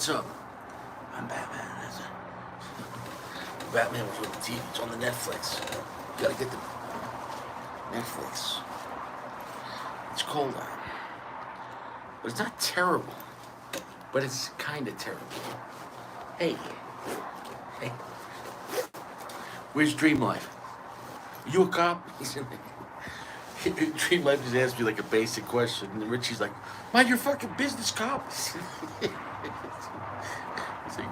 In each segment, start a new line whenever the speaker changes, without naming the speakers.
what's up? I'm Batman. Batman was on the TV. It's on the Netflix. You gotta get the Netflix. It's cold out. But it's not terrible. But it's kind of terrible. Hey. Where's Dream Life? You a cop? Dream Life just asked me like a basic question, and Richie's like, "Mind your fucking business, cop." It's like,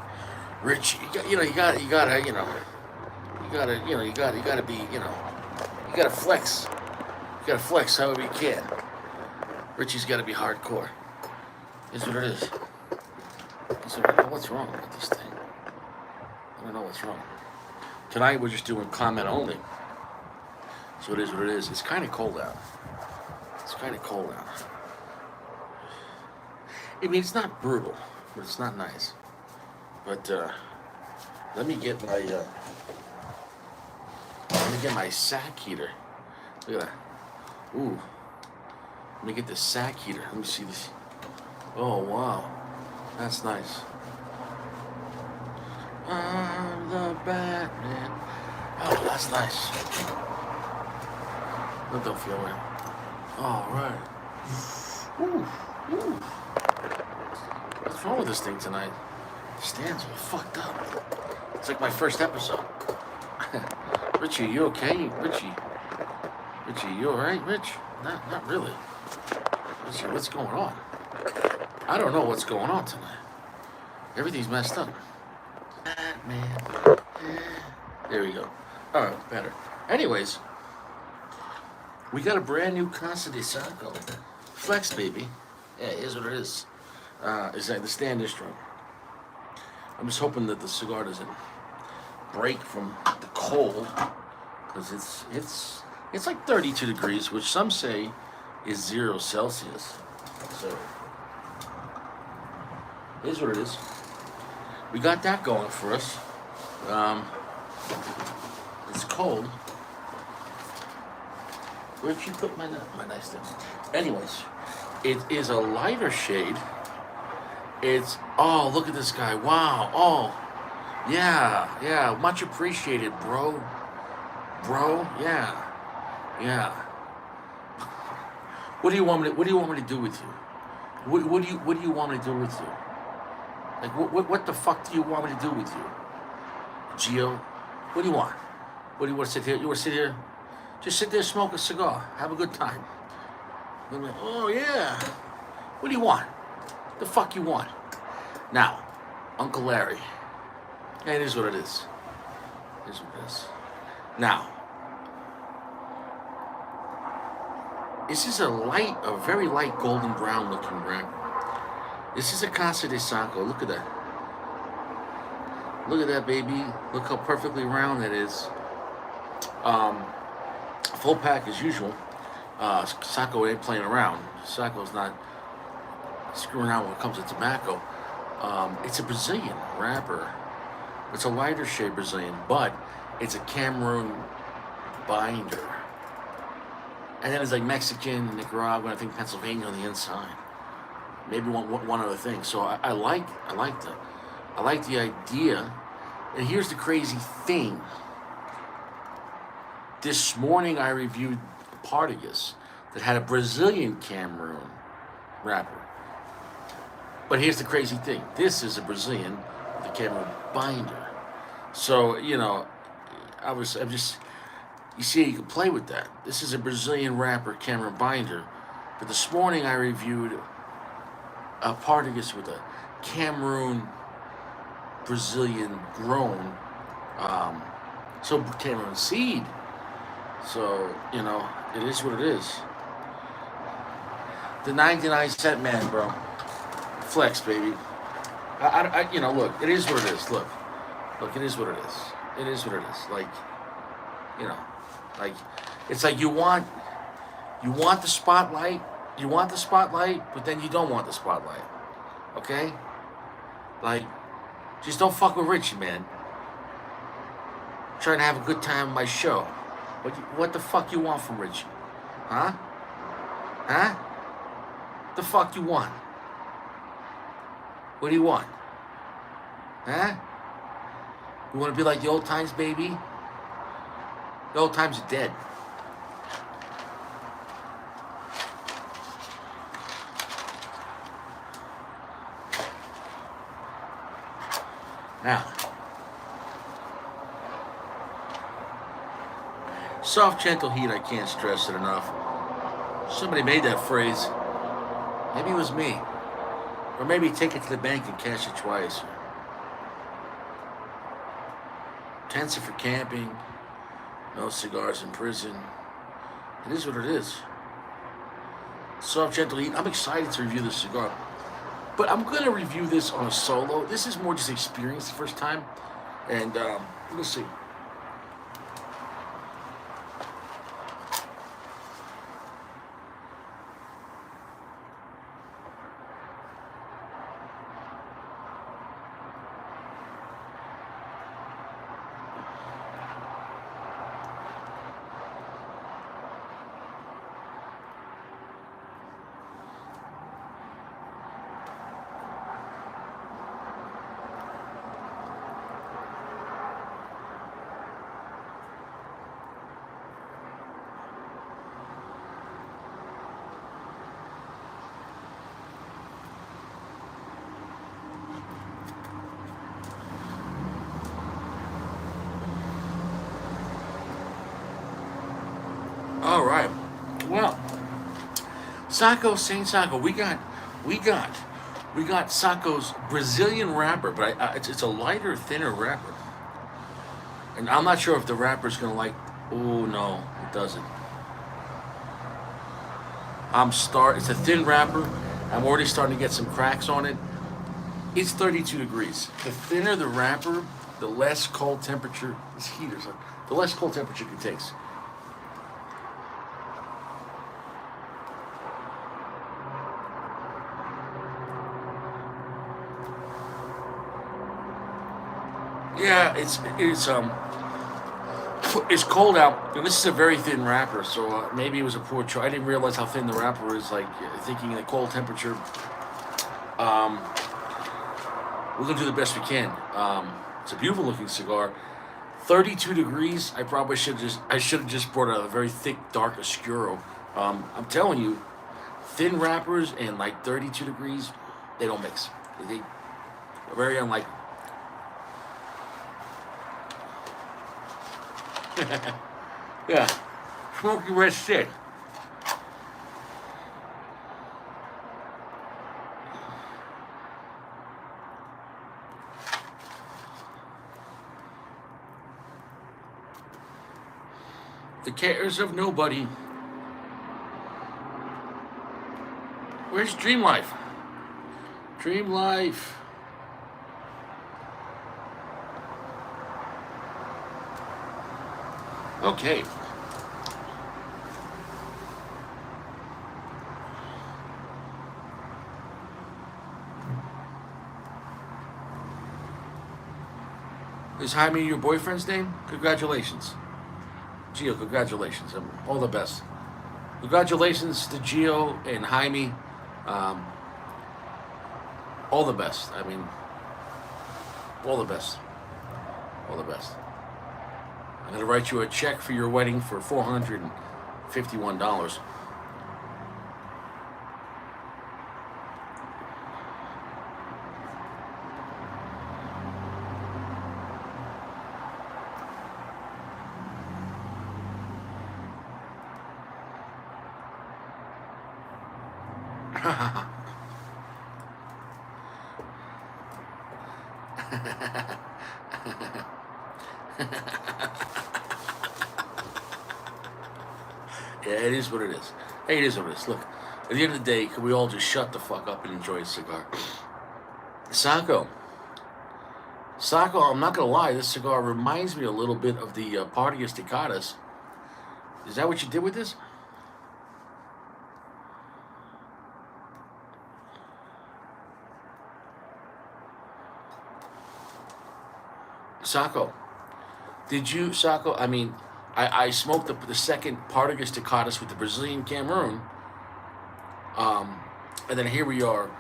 Richie, you gotta be, you gotta flex. You gotta flex however you can. Richie's gotta be hardcore. Is what it is. So I don't know what's wrong with this thing. I don't know what's wrong. Tonight we're just doing comment only. So it is what it is. It's kind of cold out. I mean, it's not brutal, but it's not nice. But let me get my sack heater. Look at that. Ooh. Let me get the sack heater. Let me see this. Oh wow, that's nice. I'm the Batman. Oh, that's nice. That don't feel right. All right. Ooh. What's wrong with this thing tonight? The stands are fucked up. It's like my first episode. Richie, you okay? Richie, you alright, Rich? Not really. Richie, what's going on? I don't know what's going on tonight. Everything's messed up. Man. There we go. Alright, better. Anyways, we got a brand new Casa de Saco. Flex, baby. Yeah, here's what it is. It's like the stand is strong. I'm just hoping that the cigar doesn't break from the cold, because it's like 32 degrees, which some say is 0 Celsius. So here's what it is. We got that going for us. It's cold. Where'd you put my nice thing? Anyways, it is a lighter shade. Oh, look at this guy. Wow. Oh, yeah. Much appreciated, bro. Yeah. What do you want me to do with you? What do you want me to do with you? Like, what the fuck do you want me to do with you? Gio, what do you want? What do you want to sit here? You want to sit here? Just sit there, smoke a cigar, have a good time. Like, oh yeah. What do you want? The fuck you want? Now, Uncle Larry. Yeah, it is what it is. It is what it is. Now, this is a very light golden brown looking wrapper. This is a Casa de Saco. Look at that. Look at that, baby. Look how perfectly round that is. Full pack as usual. Saco ain't playing around. Saco's not screwing around when it comes to tobacco. It's a Brazilian wrapper. It's a lighter shade Brazilian, but it's a Cameroon binder. And then it's like Mexican, Nicaraguan, I think Pennsylvania on the inside. Maybe one other thing. So I like the idea. And here's the crazy thing. This morning I reviewed Partagas that had a Brazilian Cameroon wrapper. But here's the crazy thing. This is a Brazilian with a Cameroon binder. So, you see, you can play with that. This is a Brazilian wrapper Cameroon binder. But this morning I reviewed a Partagas with a Cameroon Brazilian grown, so Cameroon seed. So, it is what it is. The 99-cent man, bro. Flex, baby. Look, it is what it is. Look, it is what it is. It is what it is. It's like you want the spotlight. You want the spotlight, but then you don't want the spotlight. Okay? Just don't fuck with Richie, man. Trying to have a good time on my show. What the fuck you want from Richie? Huh? The fuck you want? What do you want? Huh? You want to be like the old times, baby? The old times are dead. Now, soft, gentle heat, I can't stress it enough. Somebody made that phrase. Maybe it was me. Or maybe take it to the bank and cash it twice. Tents are for camping. No cigars in prison. It is what it is. Soft, gentle heat. I'm excited to review this cigar. But I'm going to review this on a solo. This is more just experience the first time. And we'll see. All right. Well, Sako, Saint Sako, we got Sako's Brazilian wrapper, but it's a lighter, thinner wrapper, and I'm not sure if the wrapper's gonna like. Oh no, it doesn't. It's a thin wrapper. I'm already starting to get some cracks on it. It's 32 degrees. The thinner the wrapper, the less cold temperature this heater's. The less cold temperature it takes. Yeah, it's cold out, and this is a very thin wrapper, so maybe it was a poor choice. I didn't realize how thin the wrapper is. Like thinking the cold temperature, we're gonna do the best we can. It's a beautiful looking cigar. 32 degrees. I should have just brought out a very thick, dark Oscuro. I'm telling you, thin wrappers and like 32 degrees, they don't mix. They are very unlikely. Yeah, smoky red shit. The cares of nobody. Where's Dream Life? Dream Life. Okay. Is Jaime your boyfriend's name? Congratulations. Gio, congratulations. All the best. Congratulations to Gio and Jaime. Um, all the best. I mean, all the best. All the best. I'm going to write you a check for your wedding for $451. Yeah, it is what it is. Hey, it is what it is. Look, at the end of the day, can we all just shut the fuck up and enjoy a cigar? Sako. Sako, I'm not going to lie, this cigar reminds me a little bit of the Party Esticadas. Is that what you did with this? Sako, Sako, I mean, I smoked the second Partagas Tocadas with the Brazilian Cameroon. And then here we are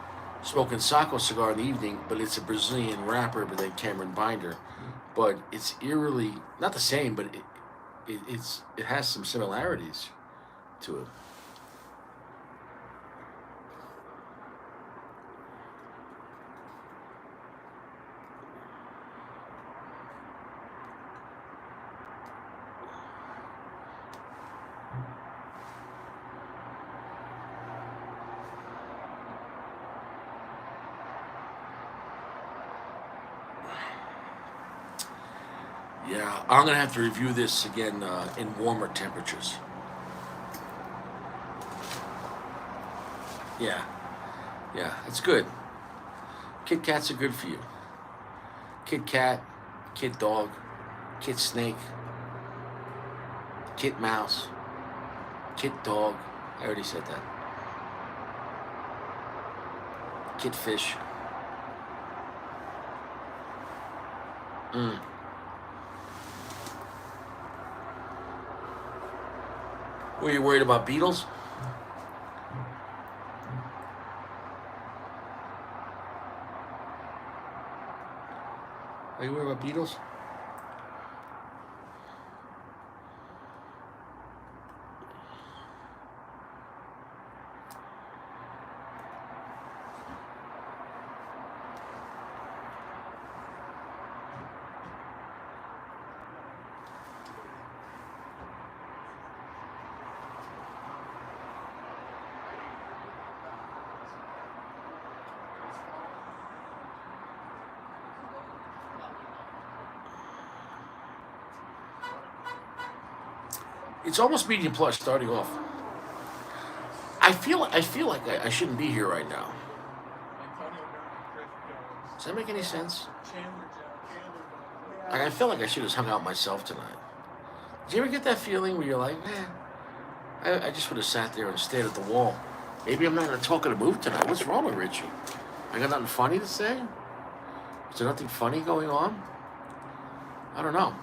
smoking Sacco cigar in the evening, but it's a Brazilian wrapper, but then Cameron binder. But it's eerily not the same, but it has some similarities to it. Yeah, I'm gonna have to review this again in warmer temperatures. Yeah, yeah, it's good. Kit Kats are good for you. Kit Kat, Kit Dog, Kit Snake, Kit Mouse, Kit Dog. I already said that. Kit Fish. Mm. Were you worried about beetles? Are you worried about beetles? It's almost medium plus starting off. I feel like I shouldn't be here right now. Does that make any sense? Like I feel like I should have hung out myself tonight. Did you ever get that feeling where you're like, man, I just would have sat there and stared at the wall. Maybe I'm not in a talkative mood tonight. What's wrong with Richie? I got nothing funny to say? Is there nothing funny going on? I don't know.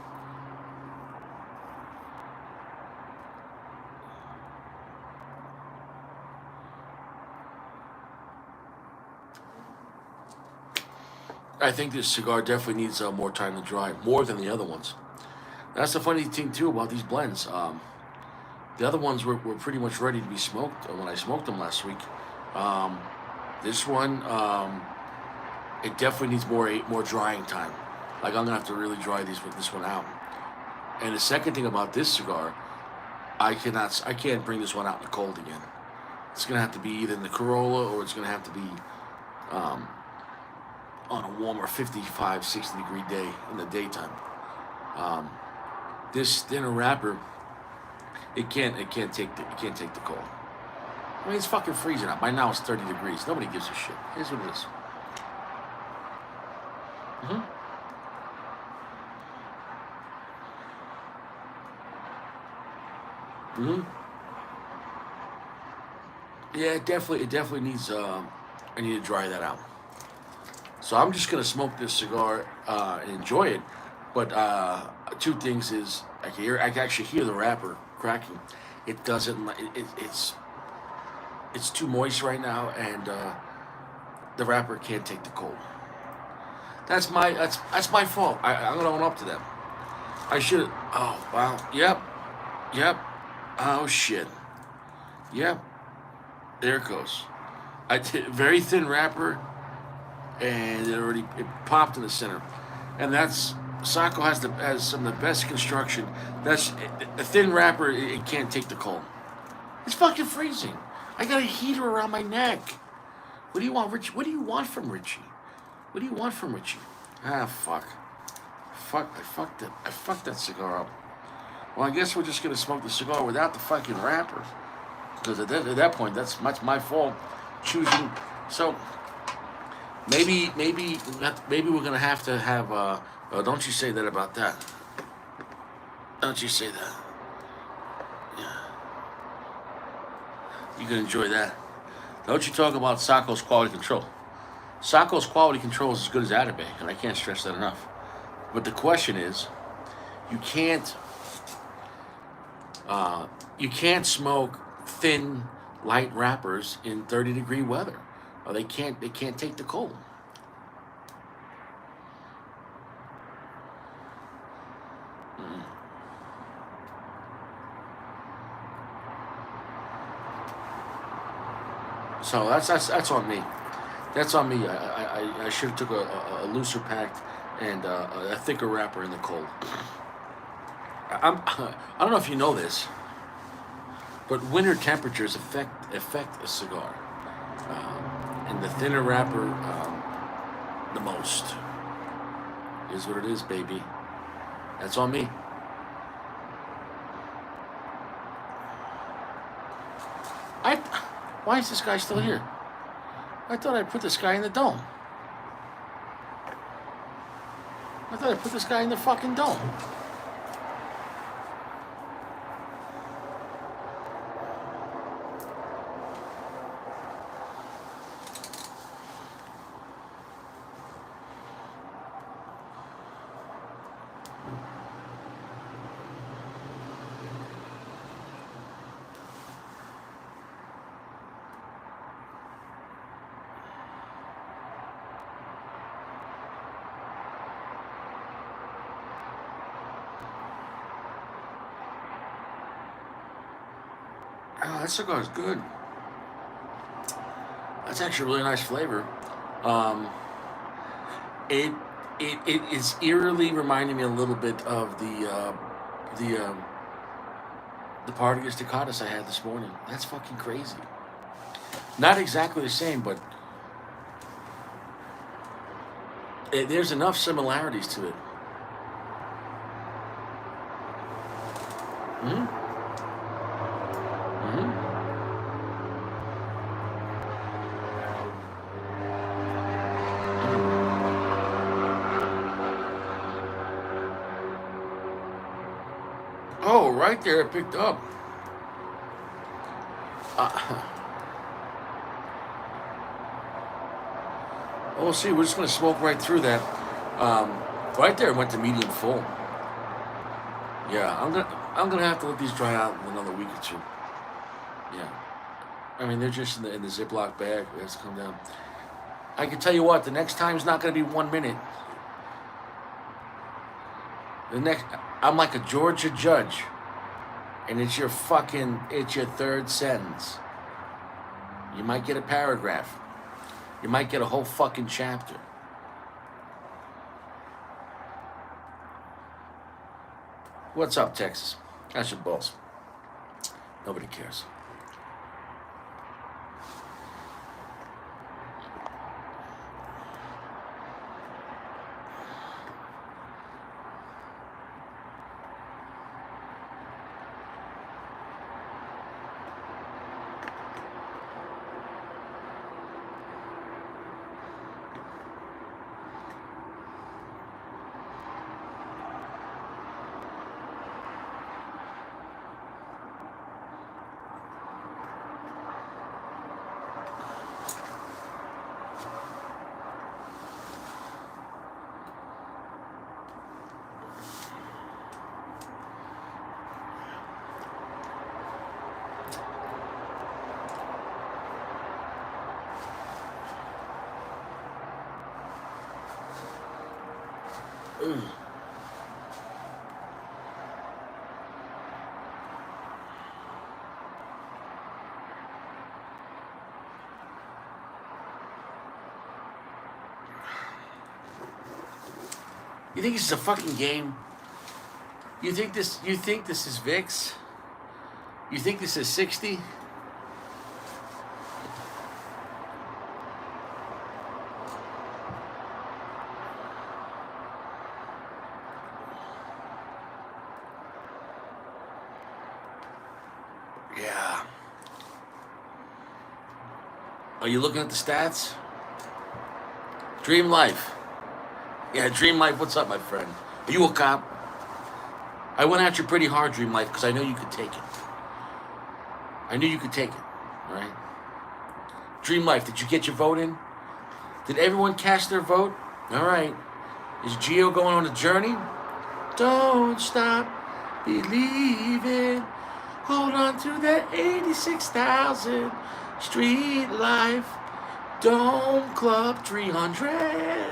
I think this cigar definitely needs more time to dry, more than the other ones. That's the funny thing too about these blends. The other ones were pretty much ready to be smoked when I smoked them last week. Um, this one, it definitely needs more drying time. Like I'm gonna have to really dry this one out. And the second thing about this cigar, I can't bring this one out in the cold again. It's gonna have to be either in the Corolla or it's gonna have to be um, on a warmer 55, 60-degree day in the daytime. Um, this thinner wrapper, it can't take the cold. I mean, it's fucking freezing out. By now it's 30 degrees. Nobody gives a shit. Here's what it is. Mm-hmm. Mm-hmm. Yeah, it definitely needs. I need to dry that out. So I'm just gonna smoke this cigar and enjoy it. But two things is I can actually hear the wrapper cracking. It doesn't. It's too moist right now, and the wrapper can't take the cold. That's my fault. I'm gonna own up to that. I should. Oh wow. Yep. Yep. Oh shit. Yep. There it goes. I did very thin wrapper, and it popped in the center, and that's Sacco has some of the best construction. That's a thin wrapper. It can't take the cold. It's fucking freezing. I got a heater around my neck. What do you want, Richie? What do you want from Richie? What do you want from Richie? Ah, fuck. Fuck, I fucked that cigar up. Well, I guess we're just gonna smoke the cigar without the fucking wrapper. Because at that point, that's much my fault choosing. So maybe we're gonna have to have. Oh, don't you say that about that? Don't you say that? Yeah, you can enjoy that. Don't you talk about Sacco's quality control? Sacco's quality control is as good as Atabay, and I can't stress that enough. But the question is, you can't you can't smoke thin, light wrappers in 30-degree weather. or they can't take the cold. So that's on me. That's on me. I should have took a looser packed and a thicker wrapper in the cold. I don't know if you know this, but winter temperatures affect a cigar, and the thinner wrapper, the most. Is what it is, baby. That's on me. Why is this guy still here? I thought I put this guy in the dome. I thought I put this guy in the fucking dome. Oh, that cigar is good. That's actually a really nice flavor. It is eerily reminding me a little bit of the Partagas Ducatus I had this morning. That's fucking crazy. Not exactly the same, but there's enough similarities to it. Hmm. Oh, right there, it picked up. We'll see. We're just going to smoke right through that. Right there, it went to medium full. Yeah, I'm gonna have to let these dry out in another week or two. Yeah, I mean they're just in the Ziploc bag. It has to come down. I can tell you what, the next time's not gonna be 1 minute. I'm like a Georgia judge, and it's your third sentence. You might get a paragraph. You might get a whole fucking chapter. What's up, Texas? That's your boss. Nobody cares. You think this is a fucking game? You think this is VIX? You think this is 60? Yeah. Are you looking at the stats? Dream Life. Yeah, Dream Life, what's up, my friend? Are you a cop? I went at you pretty hard, Dream Life, because I know you could take it. I knew you could take it, all right? Dream Life, did you get your vote in? Did everyone cast their vote? All right. Is Gio going on a journey? Don't stop believing. Hold on to that 86,000 street life. Dome Club 300.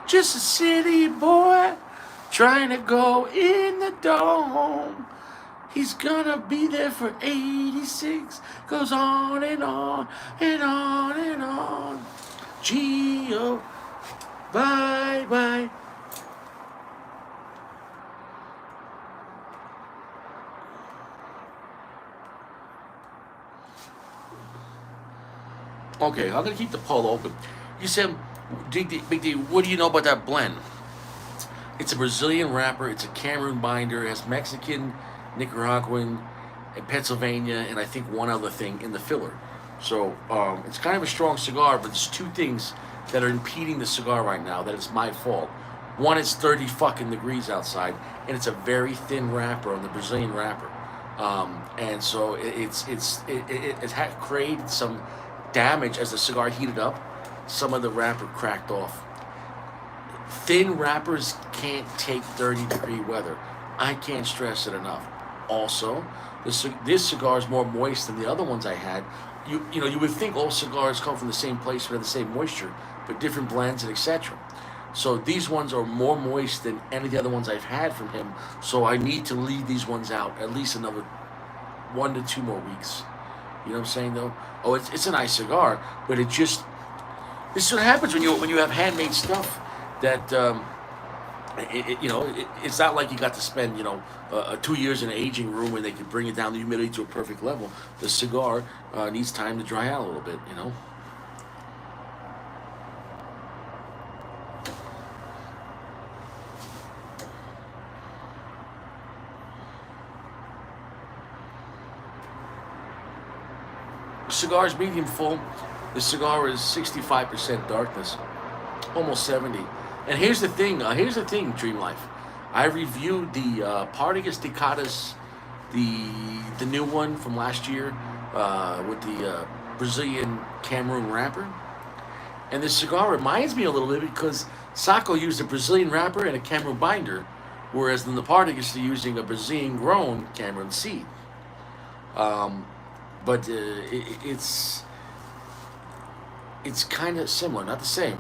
Just a city boy trying to go in the dome. He's gonna be there for 86. Goes on and on and on and on. Gio, bye bye. Okay, I'm gonna keep the poll open. You said, Big D, what do you know about that blend? It's a Brazilian wrapper. It's a Cameroon binder. It has Mexican, Nicaraguan, and Pennsylvania, and I think one other thing in the filler. So it's kind of a strong cigar, but there's two things that are impeding the cigar right now. That it's my fault. One, it's 30 fucking degrees outside, and it's a very thin wrapper on the Brazilian wrapper, and so it had created some damage as the cigar heated up. Some of the wrapper cracked off. Thin wrappers can't take 30-degree weather. I can't stress it enough. Also, this cigar is more moist than the other ones I had. You would think all cigars come from the same place with the same moisture, but different blends and etc. So these ones are more moist than any of the other ones I've had from him. So I need to leave these ones out at least another 1 to 2 more weeks. You know what I'm saying though? Oh, it's a nice cigar, but this is what happens when you have handmade stuff that it's not like you got to spend 2 years in an aging room where they can bring it down the humidity to a perfect level. The cigar needs time to dry out a little bit. The cigar is medium full. The cigar is 65% darkness, almost 70. And here's the thing, Dream Life. I reviewed the Partagas Decadas, the new one from last year with the Brazilian Cameroon wrapper. And this cigar reminds me a little bit because Sacco used a Brazilian wrapper and a Cameroon binder, whereas in the Partagas they're using a Brazilian grown Cameroon seed. But it's kind of similar, not the same.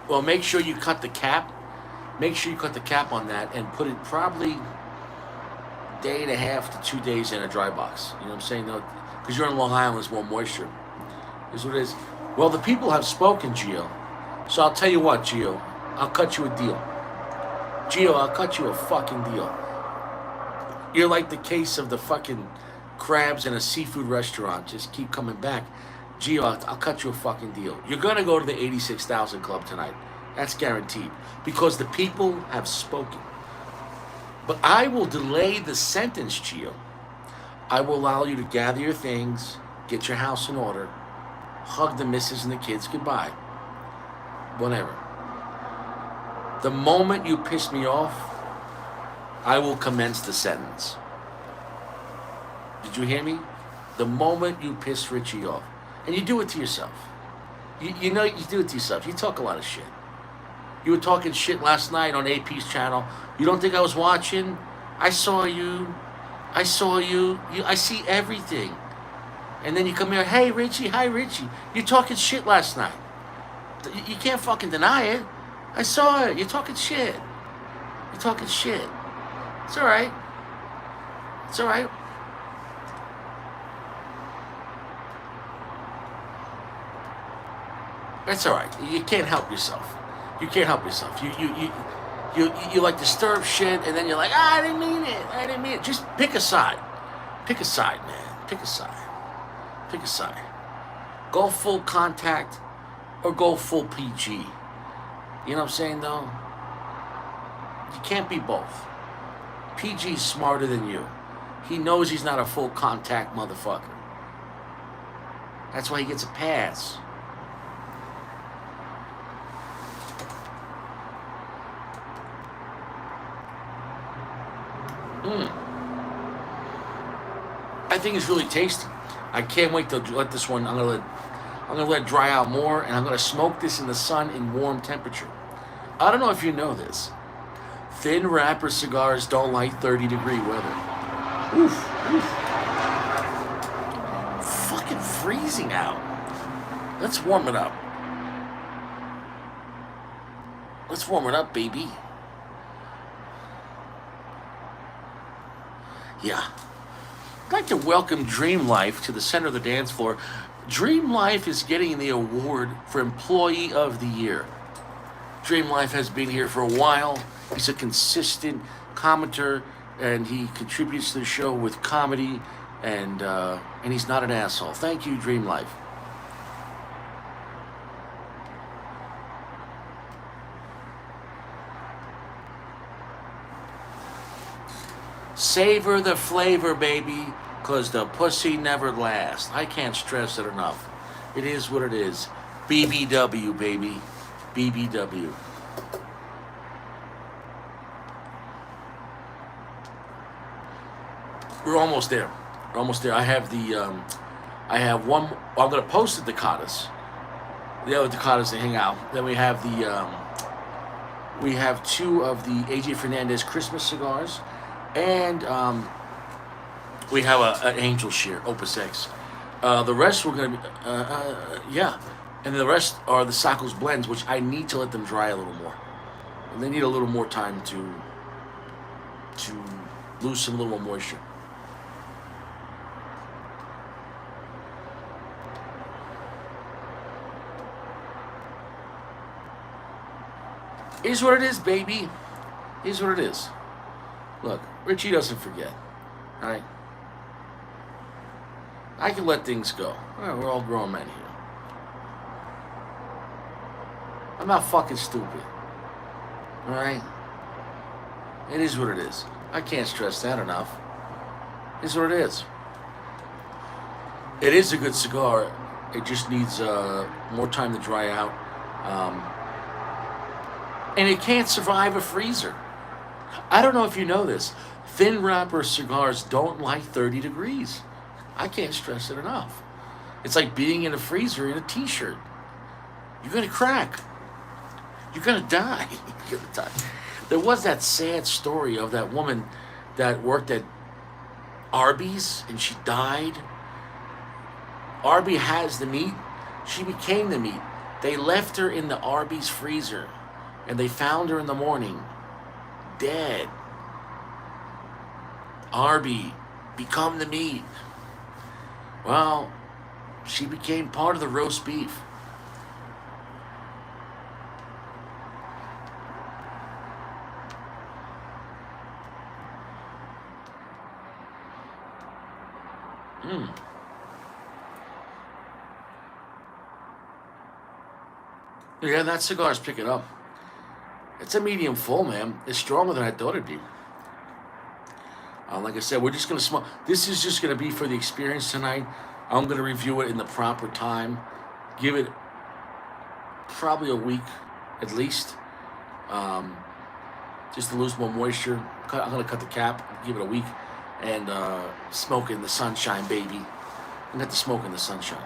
Well, make sure you cut the cap. Make sure you cut the cap on that and put it probably day and a half to 2 days in a dry box. You know what I'm saying? Because you're on Long Island, there's more moisture. Is what it is. Well, the people have spoken, Gio. So I'll tell you what, Gio. I'll cut you a deal. Gio, I'll cut you a fucking deal. You're like the case of the fucking crabs in a seafood restaurant. Just keep coming back. Gio, I'll cut you a fucking deal. You're going to go to the 86,000 Club tonight. That's guaranteed. Because the people have spoken. But I will delay the sentence, Gio. I will allow you to gather your things, get your house in order, hug the missus and the kids goodbye. Whatever. The moment you piss me off, I will commence the sentence. Did you hear me? The moment you piss Richie off. And you do it to yourself. You know you do it to yourself. You talk a lot of shit. You were talking shit last night on AP's channel. You don't think I was watching? I saw you. I see everything. And then you come here, hey Richie, hi Richie. You're talking shit last night. You can't fucking deny it. I saw it. You're talking shit. You're talking shit. It's alright. It's alright. That's alright. You can't help yourself. You can't help yourself. You like to stir up shit and then you're like, I didn't mean it. I didn't mean it. Just pick a side. Pick a side, man. Pick a side. Pick a side. Go full contact or go full PG. You know what I'm saying, though? You can't be both. PG's smarter than you. He knows he's not a full contact motherfucker. That's why he gets a pass. I think it's really tasty. I can't wait to let this one. I'm gonna let it dry out more, and I'm gonna smoke this in the sun in warm temperature. I don't know if you know this. Thin wrapper cigars don't like 30-degree weather. Oof, oof. Fucking freezing out. Let's warm it up. Let's warm it up, baby. Yeah. I'd like to welcome Dream Life to the center of the dance floor. Dream Life is getting the award for Employee of the Year. Dream Life has been here for a while. He's a consistent commenter, and he contributes to the show with comedy, and he's not an asshole. Thank you, Dream Life. Savor the flavor, baby, because the pussy never lasts. I can't stress it enough. It is what it is. BBW, baby. BBW. We're almost there. We're almost there. I have one. Well, I'm going to post the Dakotas. The other Dakotas, they hang out. Then we have we have two of the AJ Fernandez Christmas cigars. And we have an Angel Share, Opus X. The rest we're going to be, yeah. And the rest are the Sacco's blends, which I need to let them dry a little more. And they need a little more time to lose some little more moisture. Is what it is, baby. Is what it is. Look, Richie doesn't forget, right? I can let things go. We're all grown men here. I'm not fucking stupid. All right? It is what it is. I can't stress that enough. It is what it is. It is a good cigar. It just needs more time to dry out. And it can't survive a freezer. I don't know if you know this. Thin wrapper cigars don't like 30 degrees. I can't stress it enough. It's like being in a freezer in a t-shirt. You're going to crack. You're going to die. You're going to die. There was that sad story of that woman that worked at Arby's and she died. Arby has the meat. She became the meat. They left her in the Arby's freezer and they found her in the morning dead. Arby, become the meat. Well, she became part of the roast beef. Yeah, that cigar's picking up. It's a medium full, man. It's stronger than I thought it'd be. Like I said, we're just gonna smoke. This is just gonna be for the experience tonight. I'm gonna review it in the proper time. Give it probably a week at least, just to lose more moisture. I'm gonna cut the cap, give it a week, and smoke in the sunshine, baby. I'm gonna have to smoke in the sunshine.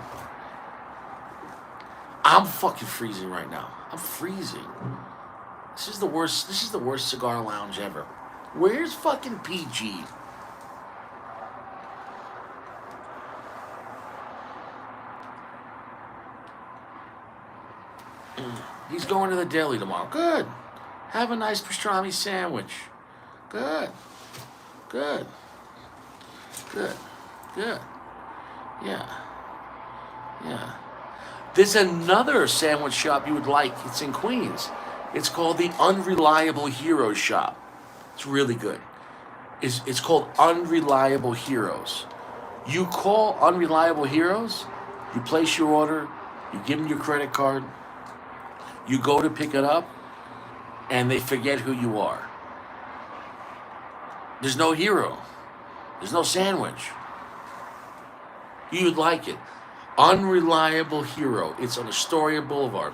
I'm fucking freezing right now. I'm freezing. This is the worst. This is the worst cigar lounge ever. Where's fucking PG? He's going to the deli tomorrow. Good. Have a nice pastrami sandwich. Good. Good. Good. Good. Yeah. Yeah. There's another sandwich shop you would like. It's in Queens. It's called the Unreliable Heroes Shop. It's really good. It's called Unreliable Heroes. You call Unreliable Heroes, you place your order, you give them your credit card, you go to pick it up, and they forget who you are. There's no hero. There's no sandwich. You'd like it. Unreliable Hero. It's on Astoria Boulevard.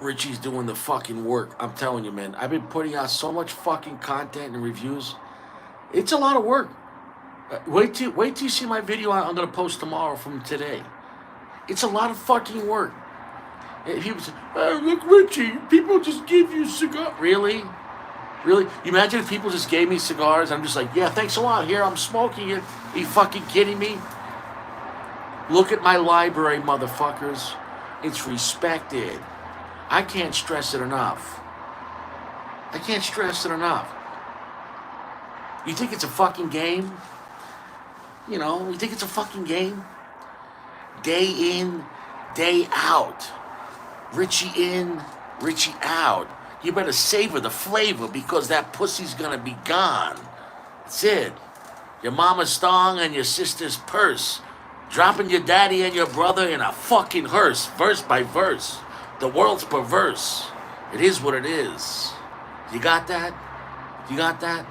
Richie's doing the fucking work. I'm telling you, man. I've been putting out so much fucking content and reviews. It's a lot of work. Wait till you see my video I'm gonna post tomorrow from today. It's a lot of fucking work. And people say, "Oh, look, Richie, people just give you cigars." Really? Really? You imagine if people just gave me cigars? I'm just like, yeah, thanks a lot. Here, I'm smoking it. Are you fucking kidding me? Look at my library, motherfuckers. It's respected. I can't stress it enough. I can't stress it enough. You think it's a fucking game? You know, you think it's a fucking game? Day in, day out. Richie in, Richie out. You better savor the flavor because that pussy's gonna be gone. That's it. Your mama's thong and your sister's purse. Dropping your daddy and your brother in a fucking hearse, verse by verse. The world's perverse. It is what it is. You got that? You got that?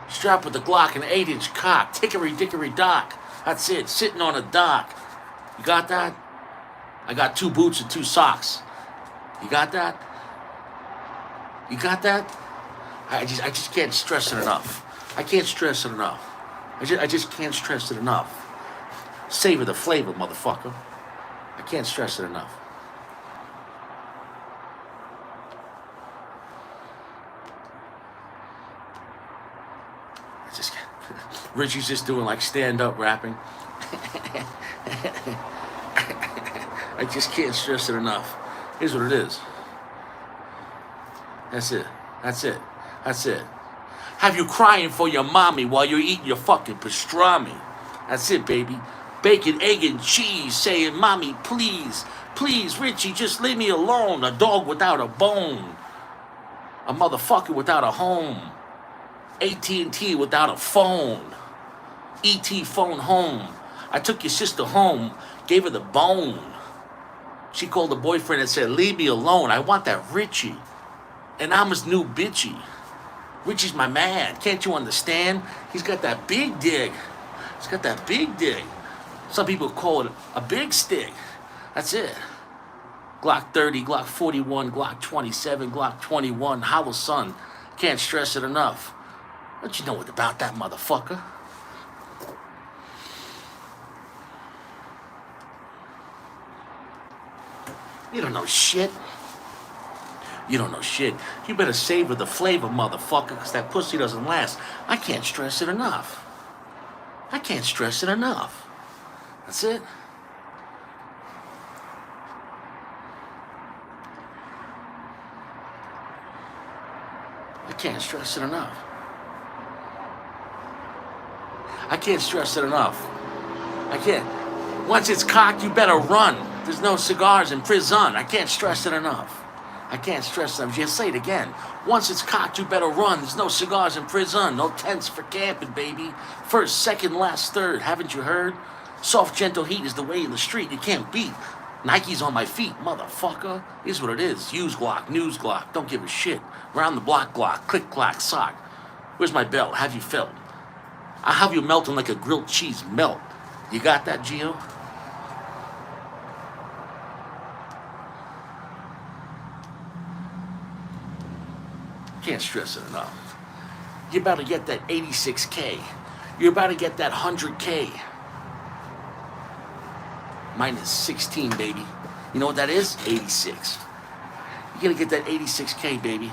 Strapped with the Glock and an 8-inch cock. Tickery dickory dock. That's it. Sitting on a dock. You got that? I got 2 boots and 2 socks. You got that? You got that? I just can't stress it enough. I can't stress it enough. I just can't stress it enough. Savor the flavor, motherfucker. I can't stress it enough. I just can't. Richie's just doing like stand-up rapping. I just can't stress it enough. Here's what it is. That's it. That's it. That's it. Have you crying for your mommy while you're eating your fucking pastrami? That's it, baby. Bacon, egg, and cheese saying, "Mommy, please, please, Richie, just leave me alone." A dog without a bone. A motherfucker without a home. AT&T without a phone. ET phone home. I took your sister home, gave her the bone. She called the boyfriend and said, "Leave me alone. I want that Richie. And I'm his new bitchy. Richie's my man. Can't you understand? He's got that big dig. He's got that big dig. Some people call it a big stick. That's it. Glock 30, Glock 41, Glock 27, Glock 21, Hollow Sun. Can't stress it enough. Don't you know what about that motherfucker? You don't know shit. You don't know shit. You better savor the flavor, motherfucker, because that pussy doesn't last. I can't stress it enough. I can't stress it enough. That's it. I can't stress it enough. I can't stress it enough. I can't. Once it's cocked, you better run. There's no cigars in prison. I can't stress it enough. I can't stress it enough. Just say it again. Once it's cocked, you better run. There's no cigars in prison. No tents for camping, baby. First, second, last, third. Haven't you heard? Soft, gentle heat is the way in the street. You can't beat. Nike's on my feet, motherfucker. Here's what it is. Use Glock, news Glock. Don't give a shit. Round the block Glock. Click, clack, sock. Where's my belt? Have you felt? I'll have you melting like a grilled cheese melt. You got that, Gio? Can't stress it enough. You're about to get that 86K. You're about to get that 100K. Minus 16, baby. You know what that is? 86. You're gonna get that 86K, baby.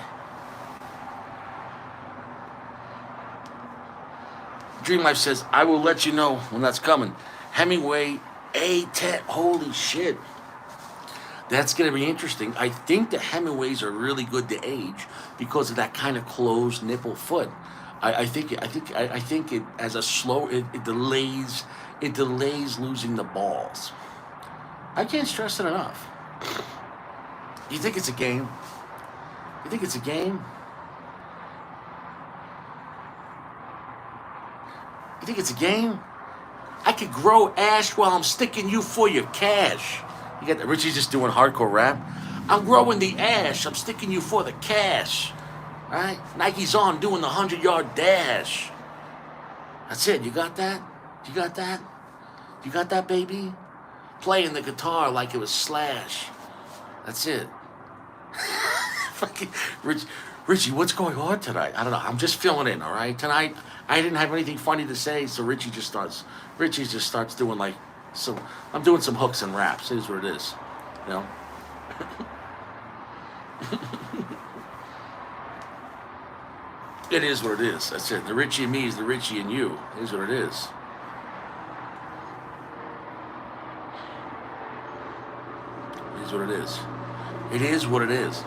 Dream Life says, "I will let you know when that's coming." Hemingway A10. Holy shit. That's going to be interesting. I think the Hemingways are really good to age because of that kind of closed nipple foot. I think it as a slow it delays losing the balls. I can't stress it enough. You think it's a game? You think it's a game? You think it's a game? I could grow ash while I'm sticking you for your cash. You got that? Richie's just doing hardcore rap. I'm growing the ash. I'm sticking you for the cash. All right? Nike's on doing the 100-yard dash. That's it. You got that? You got that? You got that, baby? Playing the guitar like it was Slash. That's it. Fucking Richie, what's going on tonight? I don't know. I'm just filling in, all right? Tonight, I didn't have anything funny to say, so Richie just starts doing like, so I'm doing some hooks and raps. It is what it is, you know. It is what it is. That's it. The Richie and me is the Richie and you. It is what it is. It is what it is. It is what it is.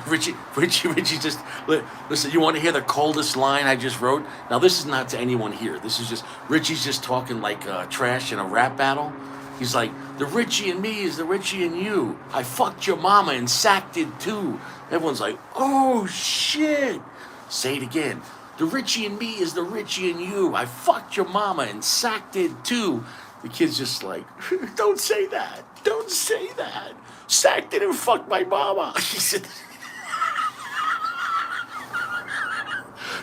Richie, just listen. You want to hear the coldest line I just wrote? Now, this is not to anyone here. This is just Richie's just talking like trash in a rap battle. He's like, the Richie and me is the Richie and you. I fucked your mama and Sack did too. Everyone's like, oh shit. Say it again. The Richie and me is the Richie and you. I fucked your mama and Sack did too. The kid's just like, don't say that. Don't say that. Sack didn't fuck my mama. He said,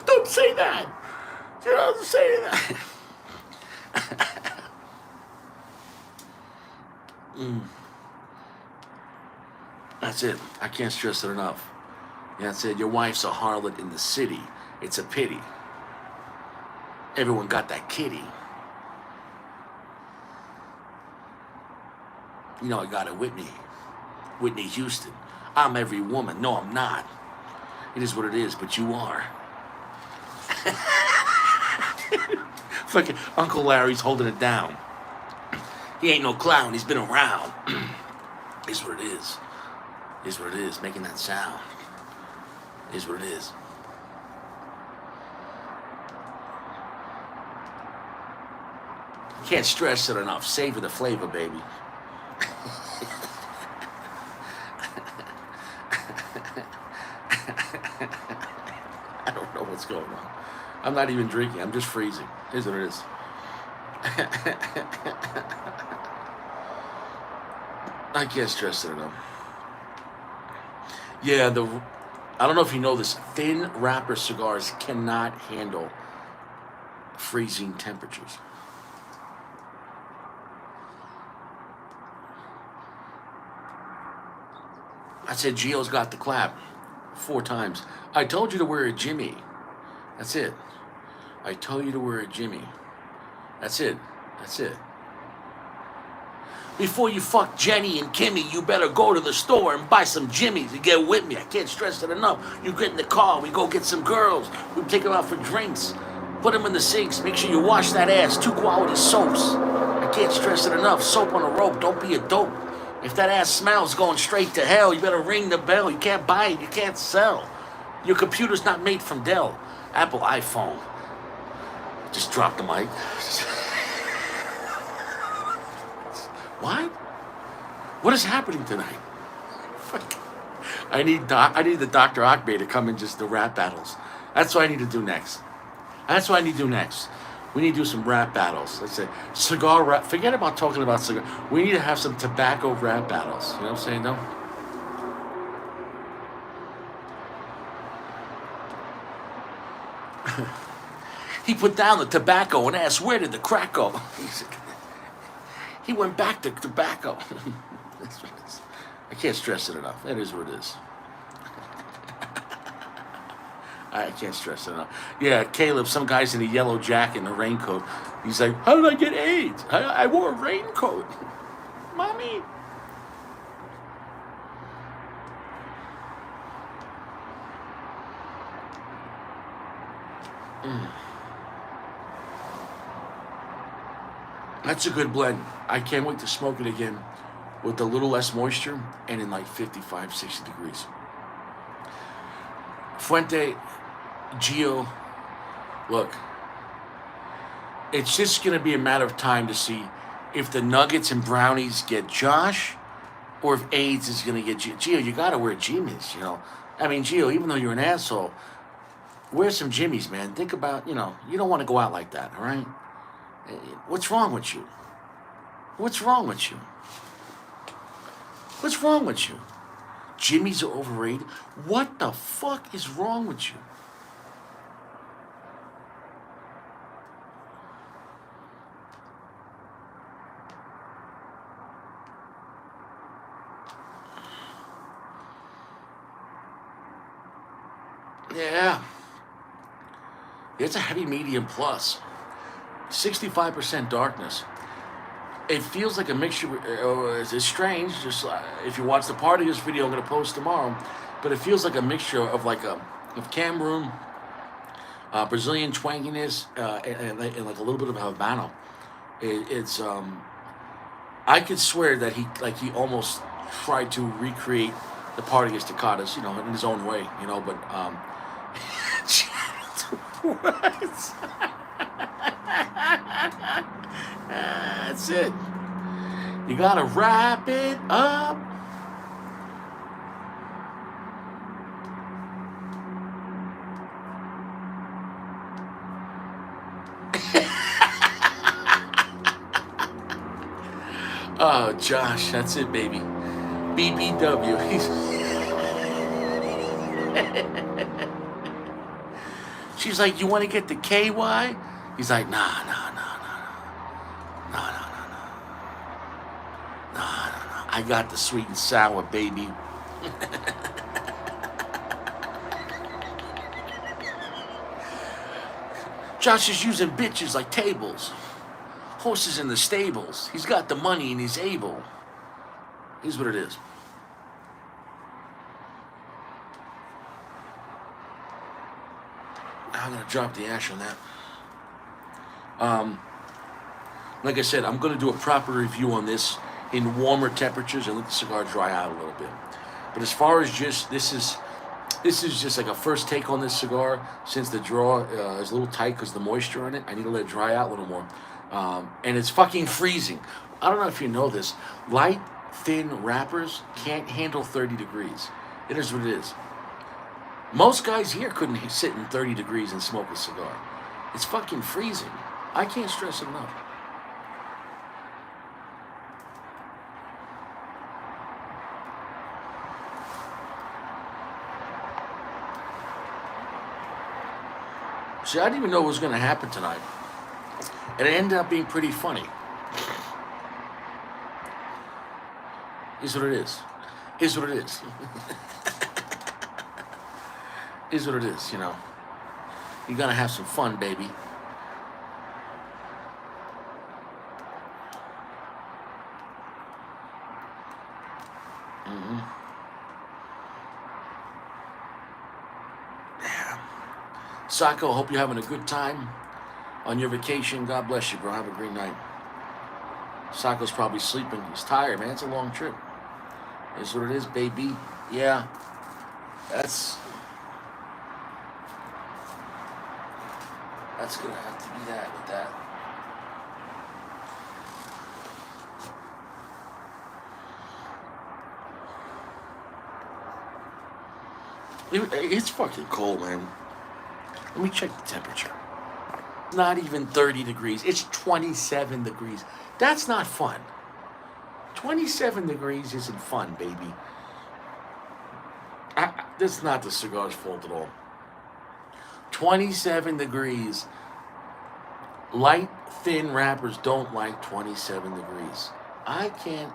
don't say that. You don't say that. That's it. I can't stress it enough. That's it. Your wife's a harlot in the city. It's a pity. Everyone got that kitty. You know I got it, Whitney Houston. I'm every woman. No, I'm not. It is what it is, but you are. Fucking Uncle Larry's holding it down. He ain't no clown. He's been around. Is what it is. Is what it is. Making that sound. Is what it is. Can't stress it enough. Savor the flavor, baby. I don't know what's going on. I'm not even drinking. I'm just freezing. Is what it is. I can't stress it enough. Yeah, I don't know if you know this. Thin wrapper cigars cannot handle freezing temperatures. I said Gio's got the clap 4 times. I told you to wear a Jimmy. That's it. I told you to wear a Jimmy. That's it. That's it. Before you fuck Jenny and Kimmy, you better go to the store and buy some Jimmies and get with me. I can't stress it enough. You get in the car, we go get some girls. We take them out for drinks. Put them in the sinks. Make sure you wash that ass. 2 quality soaps. I can't stress it enough. Soap on a rope. Don't be a dope. If that ass smells going straight to hell, you better ring the bell. You can't buy it. You can't sell. Your computer's not made from Dell. Apple iPhone. Just drop the mic. What? What is happening tonight? I need the Dr. Akbe to come and just do rap battles. That's what I need to do next. That's what I need to do next. We need to do some rap battles. Let's say cigar rap. Forget about talking about cigar. We need to have some tobacco rap battles. You know what I'm saying, though? He put down the tobacco and asked, where did the crack go? He went back to tobacco. I can't stress it enough. That is what it is. I can't stress it enough. Yeah, Caleb, some guy's in a yellow jacket and a raincoat. He's like, how did I get AIDS? I wore a raincoat. Mommy. That's a good blend. I can't wait to smoke it again with a little less moisture and in like 55, 60 degrees. Fuente, Gio, look, it's just going to be a matter of time to see if the Nuggets and Brownies get Josh or if AIDS is going to get Gio. Gio, you got to wear Jimmies, you know. I mean, Gio, even though you're an asshole, wear some Jimmies, man. Think about, you know, you don't want to go out like that, all right? What's wrong with you? What's wrong with you? What's wrong with you? Jimmy's are overrated? What the fuck is wrong with you? Yeah. It's a heavy medium plus. 65% darkness. It feels like a mixture. It's strange. Just if you watch the part of this video, I'm going to post tomorrow, but it feels like a mixture of like of Cameroon, Brazilian twanginess, and like a little bit of Habano. It's I could swear that he almost tried to recreate the Party Staccatas, in his own way, But what? That's it. You gotta wrap it up. Oh, Josh, that's it, baby. BBW. She's like, you want to get the KY? He's like, nah. I got the sweet and sour, baby. Josh is using bitches like tables. Horses in the stables. He's got the money and he's able. Here's what it is. I'm going to drop the ash on that. Like I said, I'm going to do a proper review on this in warmer temperatures and let the cigar dry out a little bit. But as far as just, this is just like a first take on this cigar, since the draw is a little tight because of the moisture in it. I need to let it dry out a little more. And it's fucking freezing. I don't know if you know this. Light, thin wrappers can't handle 30 degrees. It is what it is. Most guys here couldn't sit in 30 degrees and smoke a cigar. It's fucking freezing. I can't stress it enough. See, I didn't even know what was going to happen tonight. And it ended up being pretty funny. Is what it is. Is what it is. Is what it is, You're going to have some fun, baby. Sako, hope you're having a good time on your vacation. God bless you, bro. Have a great night. Sako's probably sleeping. He's tired, man. It's a long trip. Is what it is, baby. Yeah. That's gonna have to be that with that. It's fucking cold, man. Let me check the temperature. Not even 30 degrees. It's 27 degrees. That's not fun. 27 degrees isn't fun, baby. That's not the cigar's fault at all. 27 degrees. Light, thin wrappers don't like 27 degrees. I can't.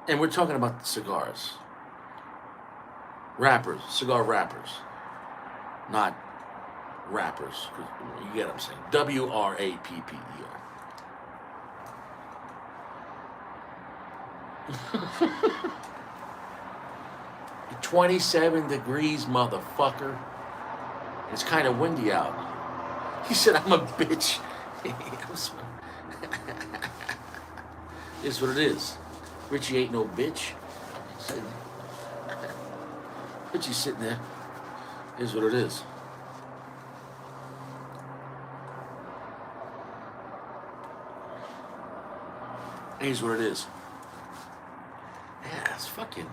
And we're talking about cigars. Wrappers. Cigar wrappers. Not rappers. You get what I'm saying. WRAPPER. 27 degrees, motherfucker. It's kind of windy out. He said, I'm a bitch. It's what it is. Richie ain't no bitch. Richie's sitting there. Is what it is. Here's what it is. Yeah, it's fucking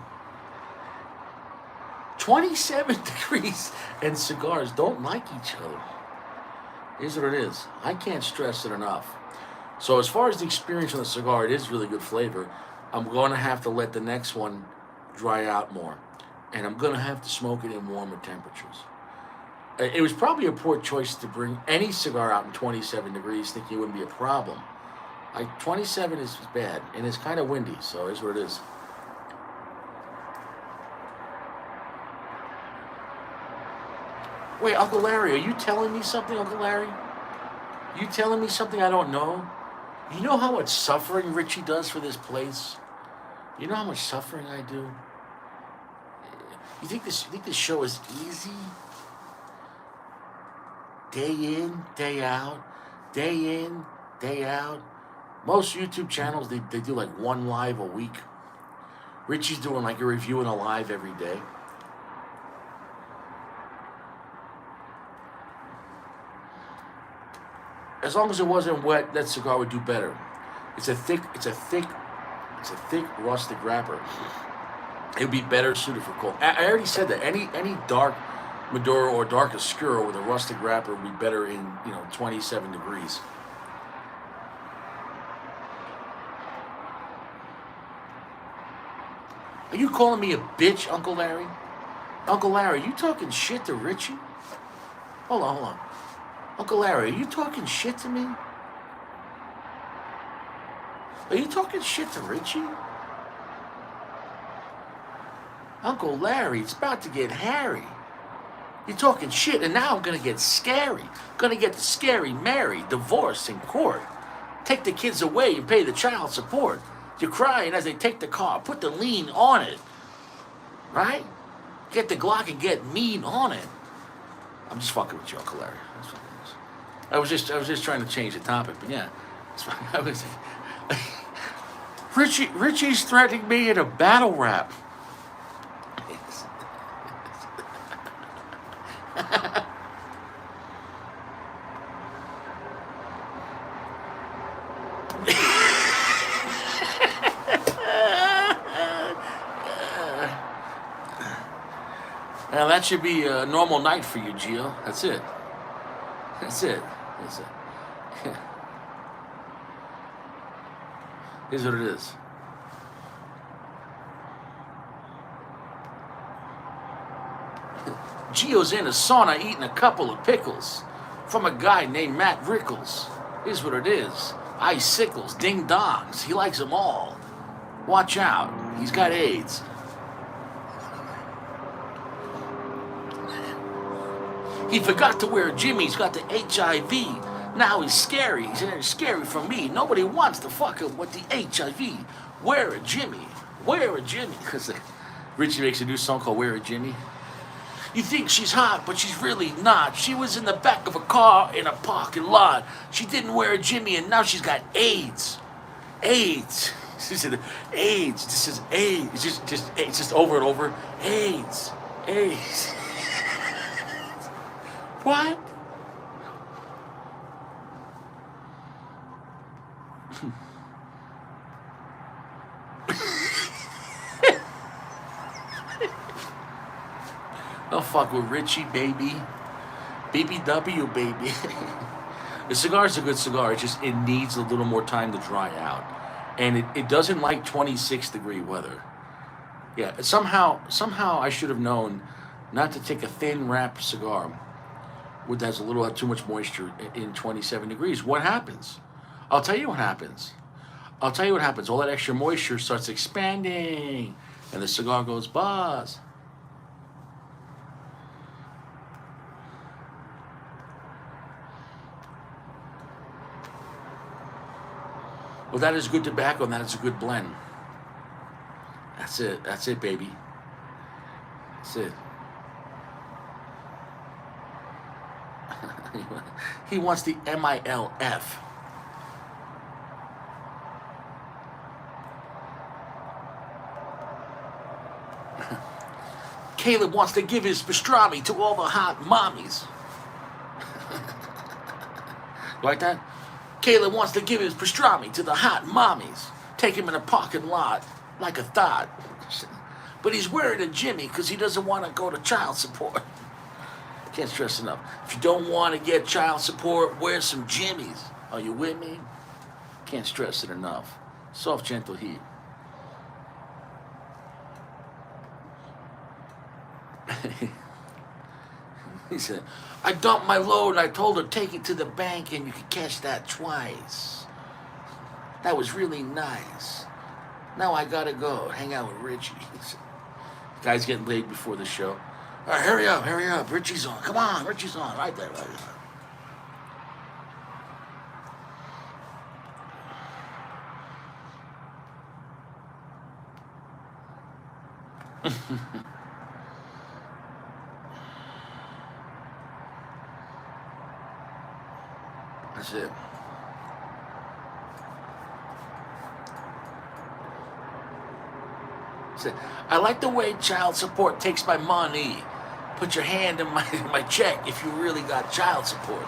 27 degrees, and cigars don't like each other. Here's what it is. I can't stress it enough. So as far as the experience on the cigar, it is really good flavor. I'm going to have to let the next one dry out more. And I'm going to have to smoke it in warmer temperatures. It was probably a poor choice to bring any cigar out in 27 degrees thinking it wouldn't be a problem. 27 is bad, and it's kind of windy, so here's what it is. Wait, Uncle Larry, are you telling me something, Uncle Larry? You telling me something I don't know? You know how much suffering Richie does for this place? You know how much suffering I do? You think this show is easy? Day in, day out, day in, day out. Most YouTube channels they do like one live a week. Richie's doing like a review and a live every day. As long as it wasn't wet, that cigar would do better. It's a thick rustic wrapper. It would be better suited for cold. I already said that any dark Maduro or dark Oscuro with a rustic wrapper would be better in 27 degrees. Are you calling me a bitch, Uncle Larry? Uncle Larry, are you talking shit to Richie? Hold on. Uncle Larry, are you talking shit to me? Are you talking shit to Richie? Uncle Larry, it's about to get hairy. You're talking shit, and now I'm gonna get scary. Gonna get the scary Mary divorced in court. Take the kids away and pay the child support. You're crying as they take the car. Put the lien on it. Right? Get the Glock and get mean on it. I'm just fucking with you, Uncle Larry. I was just trying to change the topic, but yeah. I was Richie's threatening me in a battle rap. Now that should be a normal night for you, Gio. That's it. That's it. That's it. Here's what it is. Gio's in a sauna eating a couple of pickles from a guy named Matt Rickles. Here's what it is. Icicles, ding dongs. He likes them all. Watch out. He's got AIDS. He forgot to wear a Jimmy. He's got the HIV. Now he's scary. He's scary for me. Nobody wants to fuck him with the HIV. Wear a Jimmy. Wear a Jimmy. Because Richie makes a new song called Wear a Jimmy. You think she's hot, but she's really not. She was in the back of a car in a parking lot. She didn't wear a Jimmy, and now she's got AIDS. AIDS. She said, AIDS. This is AIDS. It's just over and over. AIDS. AIDS. What? Don't fuck with Richie, baby. BBW, baby. The cigar's a good cigar. It needs a little more time to dry out. And it doesn't like 26-degree weather. Yeah, somehow I should have known not to take a thin wrap cigar with has a little too much moisture in 27 degrees. What happens? I'll tell you what happens. All that extra moisture starts expanding, and the cigar goes buzz. Well, that is good tobacco, and that is a good blend. That's it, baby. That's it. He wants the MILF. Caleb wants to give his pastrami to all the hot mommies. Like that? Caleb wants to give his pastrami to the hot mommies. Take him in a parking lot like a thought. But he's wearing a Jimmy because he doesn't want to go to child support. Can't stress enough. If you don't want to get child support, wear some Jimmies. Are you with me? Can't stress it enough. Soft, gentle heat. He said, I dumped my load and I told her take it to the bank and you could catch that twice. That was really nice. Now I gotta go hang out with Richie. Guy's getting laid before the show. All right, hurry up. Richie's on. Come on, Richie's on. Right there, right there. That's it. I like the way child support takes my money. Put your hand in my check if you really got child support.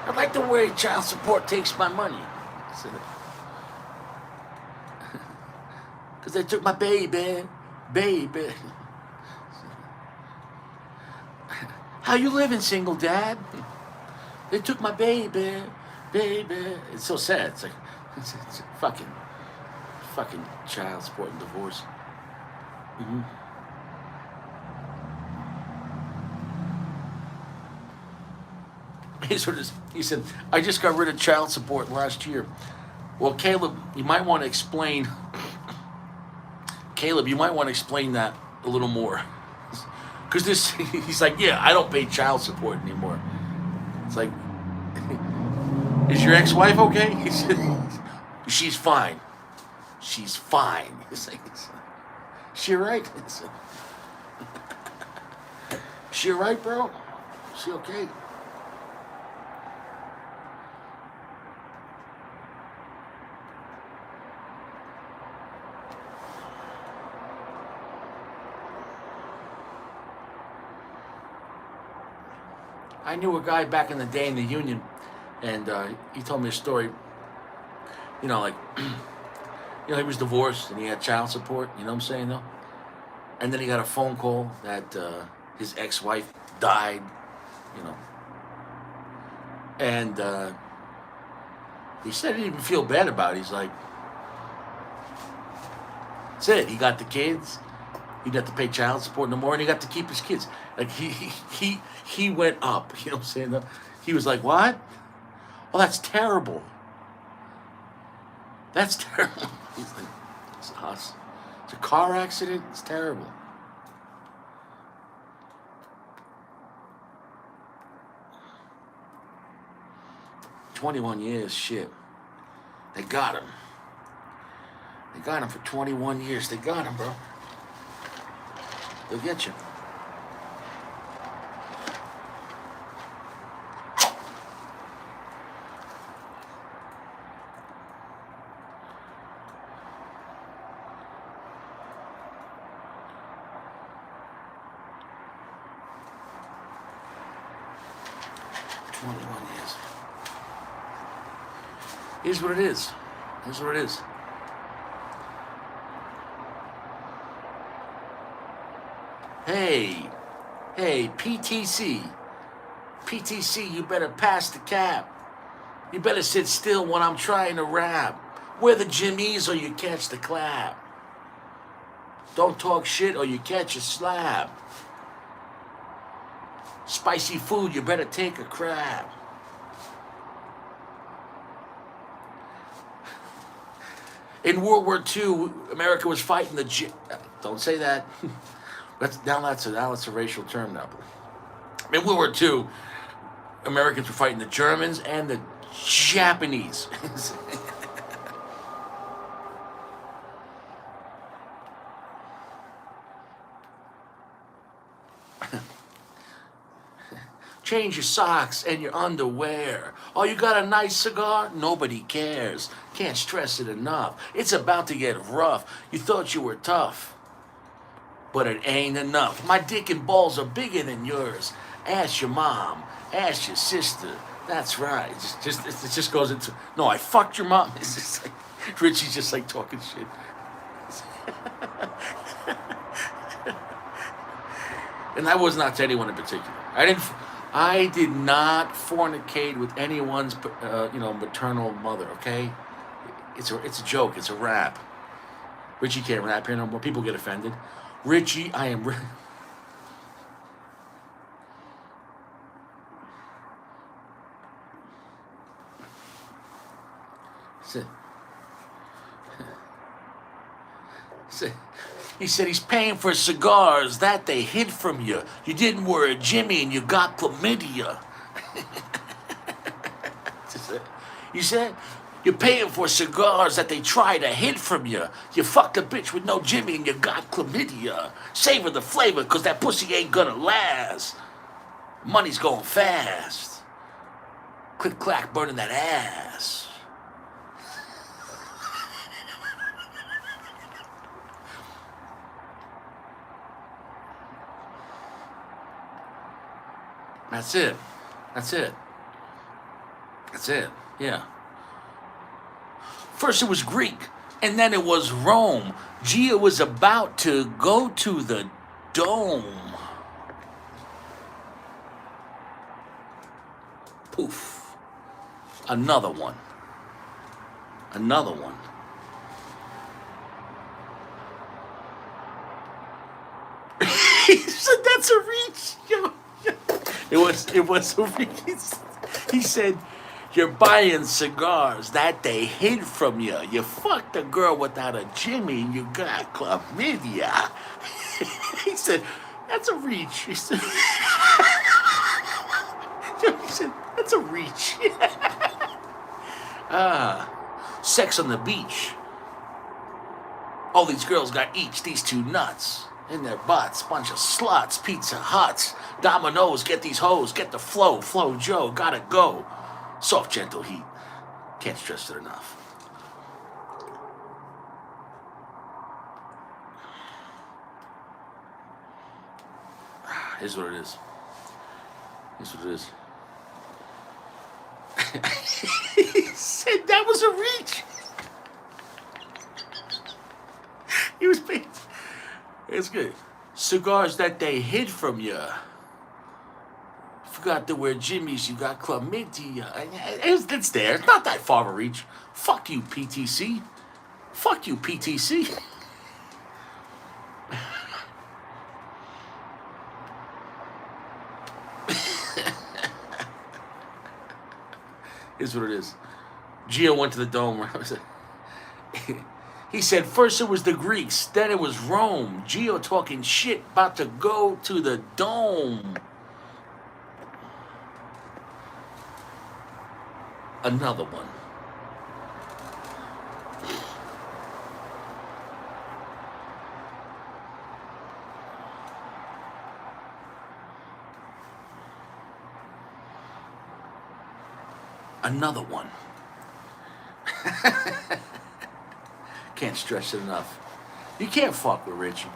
I like the way child support takes my money. Because they took my baby. Baby. How you living, single dad? They took my baby. Baby. It's so sad. It's like, it's fucking child support and divorce. Mm-hmm. He said, I just got rid of child support last year. Well, Caleb, you might want to explain. Caleb, you might want to explain that a little more. Because he's like, yeah, I don't pay child support anymore. It's like, is your ex-wife okay? He said, she's fine. She's fine. He's like, she right? She right, bro? She okay? I knew a guy back in the day in the union, and he told me a story. You know, like, he was divorced and he had child support. You know what I'm saying, though? And then he got a phone call that his ex-wife died. You know, and he said he didn't even feel bad about it. He's like, that's it. He got the kids. He didn't have to pay child support no more, and he got to keep his kids. Like he went up. You know what I'm saying? He was like, what? Oh, that's terrible. That's terrible. He's like, it's a car accident. It's terrible. "21 years, shit. They got him. They got him for 21 years. They got him, bro. They'll get you. Here's what it is. Here's what it is. Hey, PTC. PTC, you better pass the cap. You better sit still when I'm trying to rap. Wear the jimmies or you catch the clap. Don't talk shit or you catch a slap. Spicy food, you better take a crap. In World War II, America was fighting the... Don't say that. Now that's a racial term now. In World War II, Americans were fighting the Germans and the Japanese. Change your socks and your underwear. Oh, you got a nice cigar? Nobody cares. Can't stress it enough. It's about to get rough. You thought you were tough, but it ain't enough. My dick and balls are bigger than yours. Ask your mom. Ask your sister. That's right. It just goes into, no, I fucked your mom. It's just like, Richie's just like talking shit. And that was not to anyone in particular. I did not fornicate with anyone's, maternal mother. Okay, it's a joke. It's a rap. Richie can't rap here no more. People get offended. Richie, I am. Sit. He said he's paying for cigars that they hid from you. You didn't wear a Jimmy and you got chlamydia. You said you're paying for cigars that they try to hid from you. You fucked a bitch with no Jimmy and you got chlamydia. Savor the flavor, cause that pussy ain't gonna last. Money's going fast. Click clack burning that ass. That's it. That's it. That's it. Yeah. First it was Greek, and then it was Rome. Gia was about to go to the dome. Poof. Another one. Another one. He said that's a reach. Yo. It was a reach. He said, you're buying cigars that they hid from you. You fucked a girl without a Jimmy and you got chlamydia. He said, that's a reach. He said, that's a reach. Sex on the beach. All these girls got each these two nuts in their butts. Bunch of sluts, Pizza Huts, Domino's, get these hoes, get the flow. Flow Joe, gotta go. Soft, gentle heat. Can't stress it enough. Here's what it is. Here's what it is. He said that was a reach. He was paid. It's good. Cigars that they hid from you. Forgot to wear Jimmy's, you got chlamydia. It's there. It's not that far of a reach. Fuck you, PTC. Fuck you, PTC. Here's what it is. Gio went to the dome. He said first it was the Greeks, then it was Rome. Gio talking shit, about to go to the dome. Another one. Another one. Can't stress it enough. You can't fuck with Richie.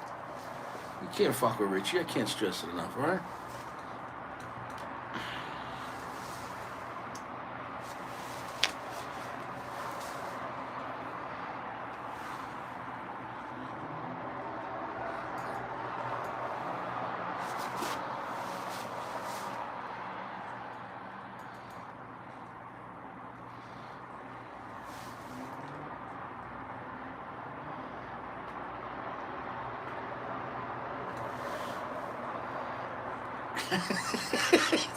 You can't fuck with Richie. I can't stress it enough, all right?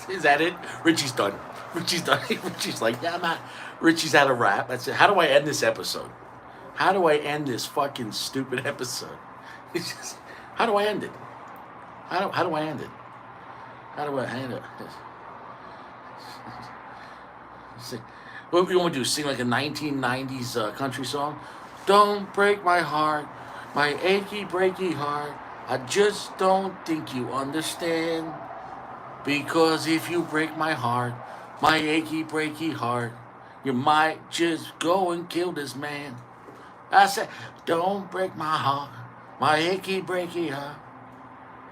Is that it? Richie's done. Richie's done. Richie's like, yeah, I'm not. Richie's had a rap. That's it. How do I end this episode? How do I end this fucking stupid episode? It's just, how do I end it? How do I end it? How do I end it? What do you want to do? Sing like a 1990s country song? Don't break my heart, my achy breaky heart. I just don't think you understand. Because if you break my heart, my achy breaky heart, you might just go and kill this man. I said, don't break my heart, my achy breaky heart.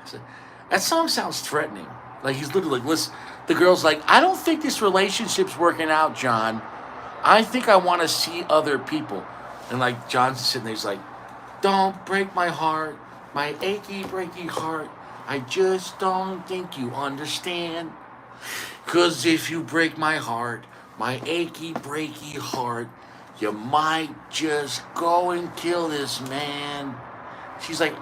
I said, that song sounds threatening. Like he's literally like, listen, the girl's like, I don't think this relationship's working out, John. I think I want to see other people. And like John's sitting there, he's like, don't break my heart, my achy breaky heart. I just don't think you understand. 'Cause if you break my heart, my achy breaky heart, you might just go and kill this man. She's like,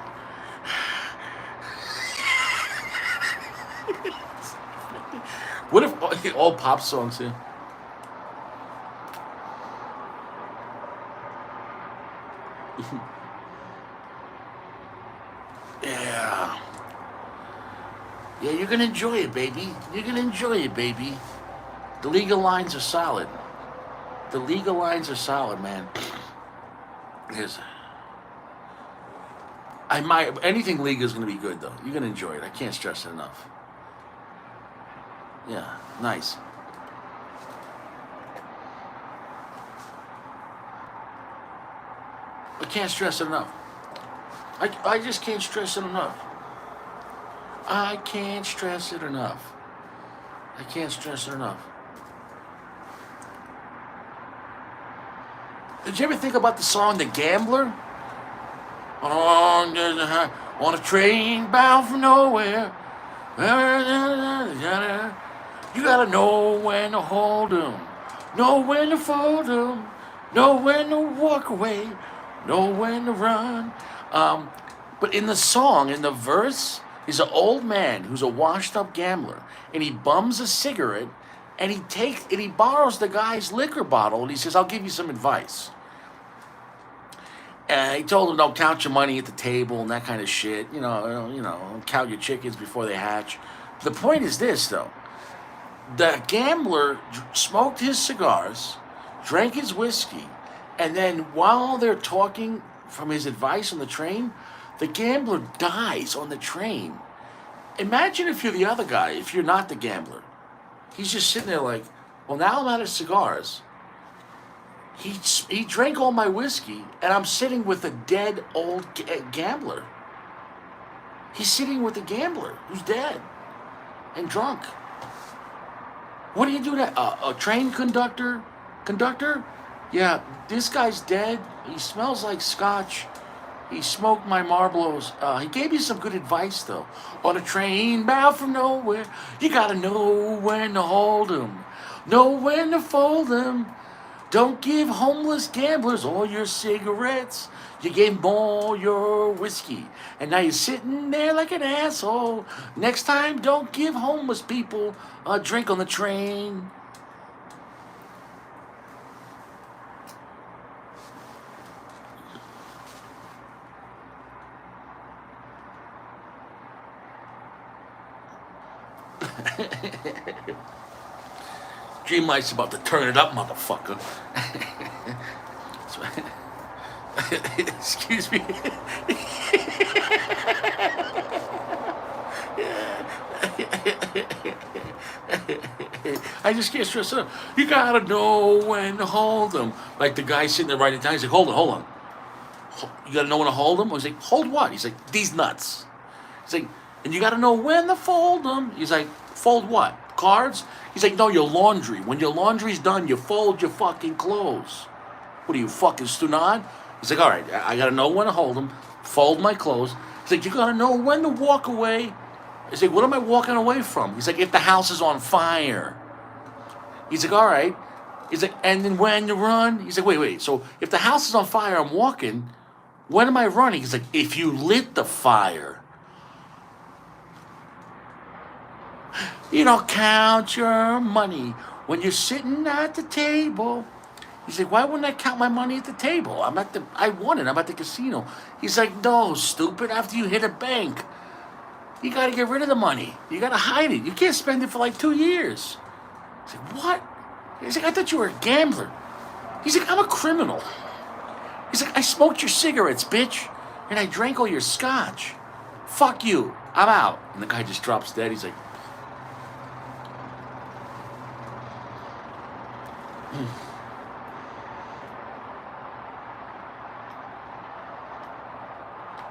what if all pop songs here? Yeah. Yeah, you're gonna enjoy it, baby. You're gonna enjoy it, baby. The legal lines are solid. The legal lines are solid, man. Yes. I might anything legal is gonna be good though. You're gonna enjoy it. I can't stress it enough. Yeah, nice. I can't stress it enough. I just can't stress it enough. I can't stress it enough. I can't stress it enough. Did you ever think about the song The Gambler? On a train bound for nowhere. You gotta know when to hold 'em, know when to fold 'em, know when to walk away, know when to run. But in the song, in the verse, he's an old man who's a washed-up gambler, and he bums a cigarette, and he borrows the guy's liquor bottle, and he says, "I'll give you some advice." And he told him, "Don't count your money at the table and that kind of shit. Count your chickens before they hatch." The point is this, though: the gambler smoked his cigars, drank his whiskey, and then while they're talking from his advice on the train, the gambler dies on the train. Imagine if you're the other guy, if you're not the gambler. He's just sitting there like, well, now I'm out of cigars. He drank all my whiskey, and I'm sitting with a dead old gambler. He's sitting with a gambler who's dead and drunk. What do you do now? A train conductor? Conductor? Yeah, this guy's dead. He smells like scotch. He smoked my Marlboros. He gave you some good advice, though. On a train bound from nowhere, you gotta know when to hold 'em, know when to fold 'em. Don't give homeless gamblers all your cigarettes. You gave them all your whiskey. And now you're sitting there like an asshole. Next time, don't give homeless people a drink on the train. Dream Light's about to turn it up, motherfucker. Excuse me. I just can't stress it up. You gotta know when to hold them. Like the guy sitting there writing down, he's like, hold on. You gotta know when to hold them? I was like, hold what? He's like, these nuts. He's like, and you gotta know when to fold them. He's like, fold what? Cards? He's like, no, your laundry. When your laundry's done, you fold your fucking clothes. What are you, fucking stunad? He's like, all right, I gotta know when to hold them, fold my clothes. He's like, you gotta know when to walk away. He's like, what am I walking away from? He's like, if the house is on fire. He's like, all right. He's like, and then when to run? He's like, wait. So if the house is on fire, I'm walking. When am I running? He's like, if you lit the fire. You don't count your money when you're sitting at the table. He's like, why wouldn't I count my money at the table? I won it. I'm at the casino. He's like, no, stupid. After you hit a bank, you got to get rid of the money. You got to hide it. You can't spend it for like 2 years. He's like, what? He's like, I thought you were a gambler. He's like, I'm a criminal. He's like, I smoked your cigarettes, bitch, and I drank all your scotch. Fuck you. I'm out. And the guy just drops dead. He's like,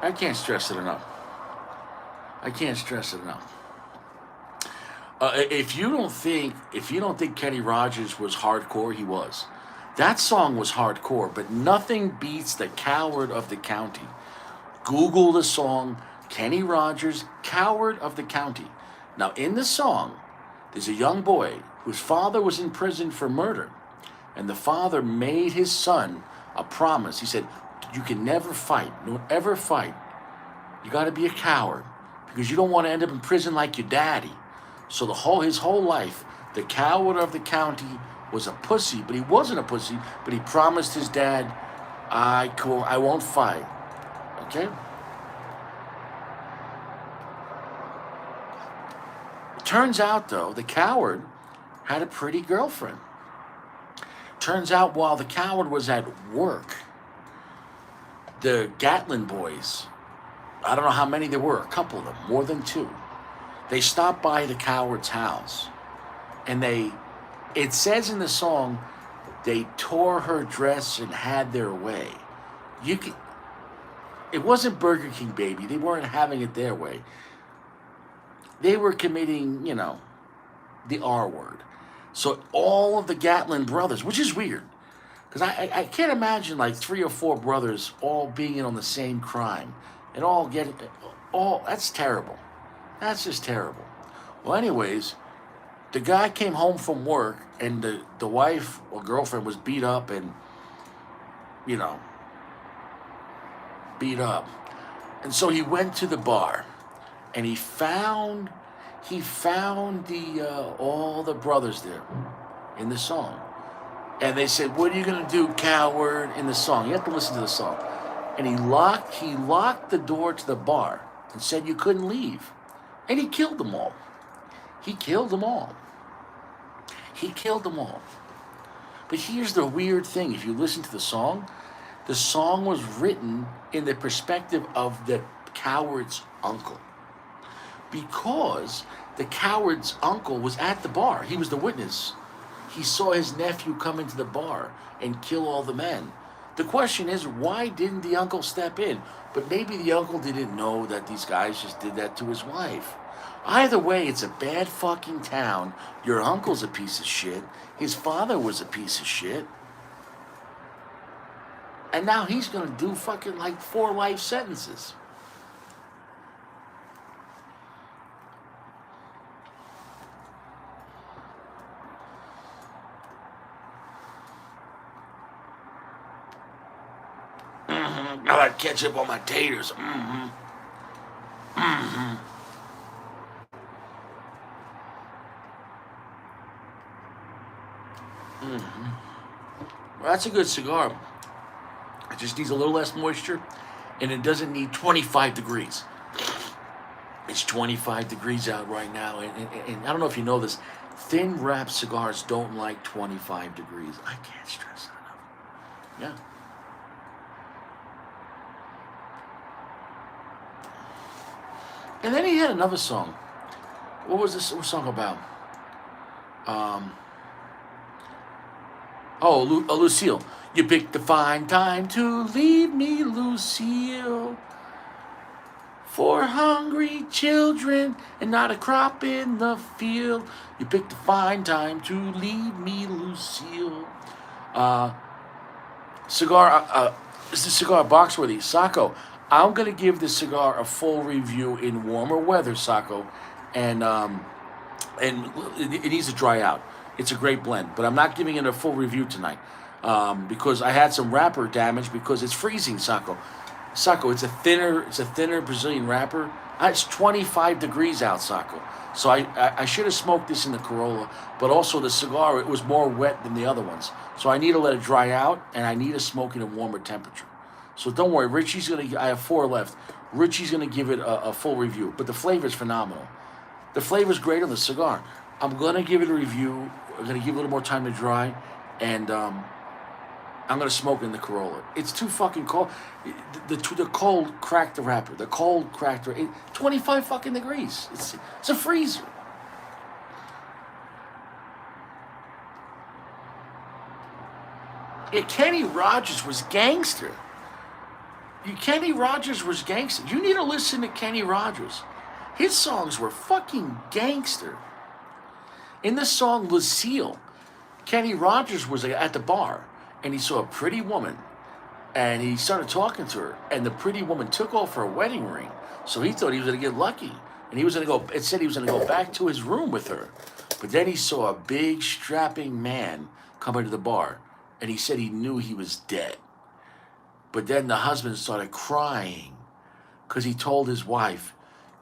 I can't stress it enough. I can't stress it enough. If you don't think Kenny Rogers was hardcore, he was. That song was hardcore, but nothing beats the Coward of the County. Google the song Kenny Rogers, Coward of the County. Now, in the song, there's a young boy whose father was in prison for murder, and the father made his son a promise. He said, you can never fight, don't ever fight. You got to be a coward because you don't want to end up in prison like your daddy. So his whole life, the Coward of the County was a pussy, but he wasn't a pussy, but he promised his dad, I won't fight. Okay? Turns out, though, the coward had a pretty girlfriend. Turns out while the coward was at work, the Gatlin boys, I don't know how many there were, a couple of them, more than two, they stopped by the coward's house. And it says in the song, they tore her dress and had their way. It wasn't Burger King, baby. They weren't having it their way. They were committing, the R word. So all of the Gatlin brothers, which is weird, because I can't imagine like 3 or 4 brothers all being in on the same crime and that's terrible. That's just terrible. Well, anyways, the guy came home from work and the wife or girlfriend was beat up and, beat up. And so he went to the bar and he found all the brothers there in the song. And they said, "What are you going to do, coward?" in the song. You have to listen to the song. And he locked the door to the bar and said you couldn't leave. And he killed them all. He killed them all. But here's the weird thing. If you listen to the song was written in the perspective of the coward's uncle. Because the coward's uncle was at the bar. He was the witness. He saw his nephew come into the bar and kill all the men. The question is, why didn't the uncle step in? But maybe the uncle didn't know that these guys just did that to his wife. Either way, it's a bad fucking town. Your uncle's a piece of shit. His father was a piece of shit. And now he's gonna do fucking like 4 life sentences. I like ketchup on my taters. Well, that's a good cigar. It just needs a little less moisture, and it doesn't need 25 degrees. It's 25 degrees out right now, and I don't know if you know this, thin wrap cigars don't like 25 degrees. I can't stress it enough. Yeah. And then he had another song. What was this song about? Lucille. You picked the fine time to leave me, Lucille. For hungry children and not a crop in the field. You picked a fine time to leave me, Lucille. Cigar, is the cigar Boxworthy? Sacco, I'm going to give this cigar a full review in warmer weather, Sacco. And it needs to dry out. It's a great blend, but I'm not giving it a full review tonight because I had some wrapper damage because it's freezing, Sacco. Sacco, it's a thinner Brazilian wrapper. It's 25 degrees out, Sacco. So I should have smoked this in the Corolla, but also the cigar, it was more wet than the other ones. So I need to let it dry out, and I need to smoke it at a warmer temperature. So don't worry, I have 4 left. Richie's gonna give it a full review, but the flavor is phenomenal. The flavor's great on the cigar. I'm gonna give it a review. I'm gonna give it a little more time to dry, and I'm gonna smoke it in the Corolla. It's too fucking cold. The cold cracked the wrapper. The cold cracked the 25 fucking degrees. It's a freezer. Yeah, Kenny Rogers was gangster. Kenny Rogers was gangster. You need to listen to Kenny Rogers. His songs were fucking gangster. In the song Lucille, Kenny Rogers was at the bar and he saw a pretty woman and he started talking to her and the pretty woman took off her wedding ring. So he thought he was going to get lucky and it said he was going to go back to his room with her. But then he saw a big strapping man come into the bar and he said he knew he was dead. But then the husband started crying because he told his wife,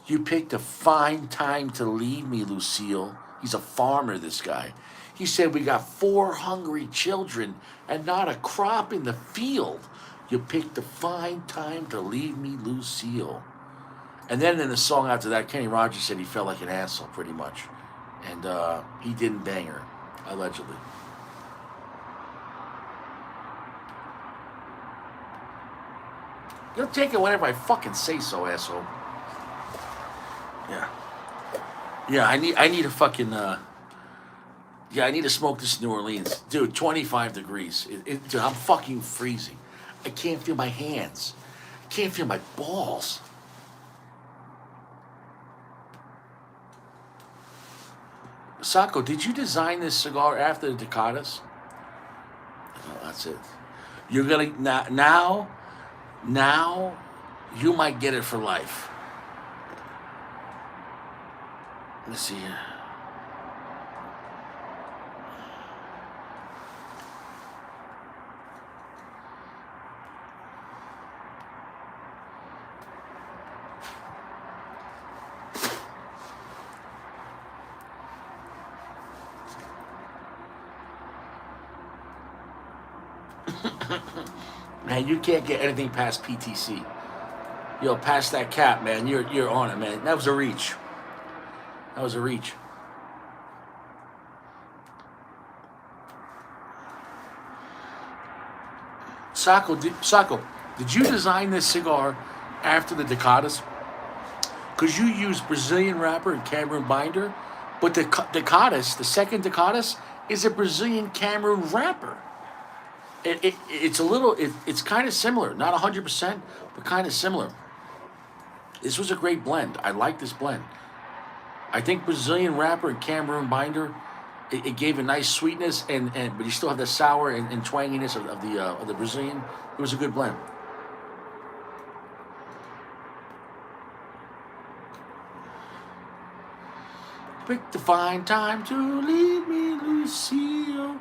"You picked a fine time to leave me, Lucille." He's a farmer, this guy. He said, "We got 4 hungry children and not a crop in the field. You picked a fine time to leave me, Lucille." And then in the song after that, Kenny Rogers said he felt like an asshole, pretty much. And he didn't bang her, allegedly. You'll take it whenever I fucking say so, asshole. Yeah. Yeah, I need a fucking yeah, I need to smoke this in New Orleans. Dude, 25 degrees. Dude, I'm fucking freezing. I can't feel my hands. I can't feel my balls. Sako, did you design this cigar after the Ducatas? Oh, that's it. You're gonna now you might get it for life. Let's see here. Man, you can't get anything past PTC. Yo, past that cap, man. You're on it, man. That was a reach. That was a reach. Sako, did you design this cigar after the Ducatas? Because you use Brazilian wrapper and Cameroon binder, but the Ducatas, the second Ducatas, is a Brazilian Cameroon wrapper. It's a little, it's kind of similar, not 100%, but kind of similar. This was a great blend. I like this blend. I think Brazilian wrapper and Cameroon binder, it gave a nice sweetness, but you still have the sour and twanginess of the Brazilian. It was a good blend. Pick the fine time to leave me, Lucio.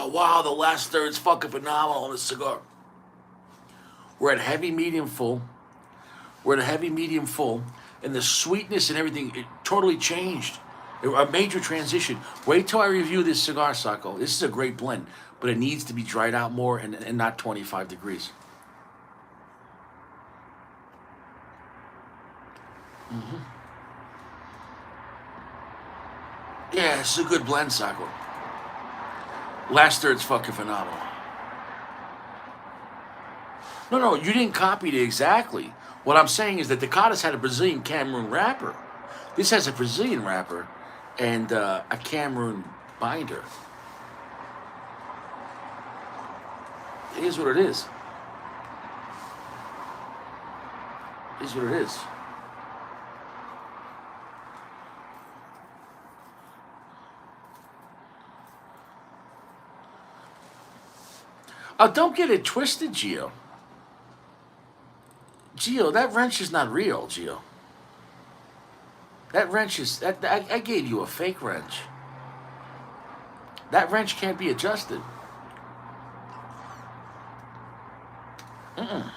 Wow, the last third's fucking phenomenal on this cigar. We're at heavy, medium, full. We're at a heavy, medium, full. And the sweetness and everything, it totally changed. A major transition. Wait till I review this cigar, Sako. This is a great blend, but it needs to be dried out more and not 25 degrees. Mm-hmm. Yeah, it's a good blend, Sako. Last third's fucking phenomenal. No, you didn't copy it exactly. What I'm saying is that Ducatas had a Brazilian Cameroon wrapper. This has a Brazilian wrapper and a Cameroon binder. It is what it is. It is what it is. Don't get it twisted, Gio. Gio, that wrench is not real, Gio. That wrench is... I gave you a fake wrench. That wrench can't be adjusted. Mm-mm.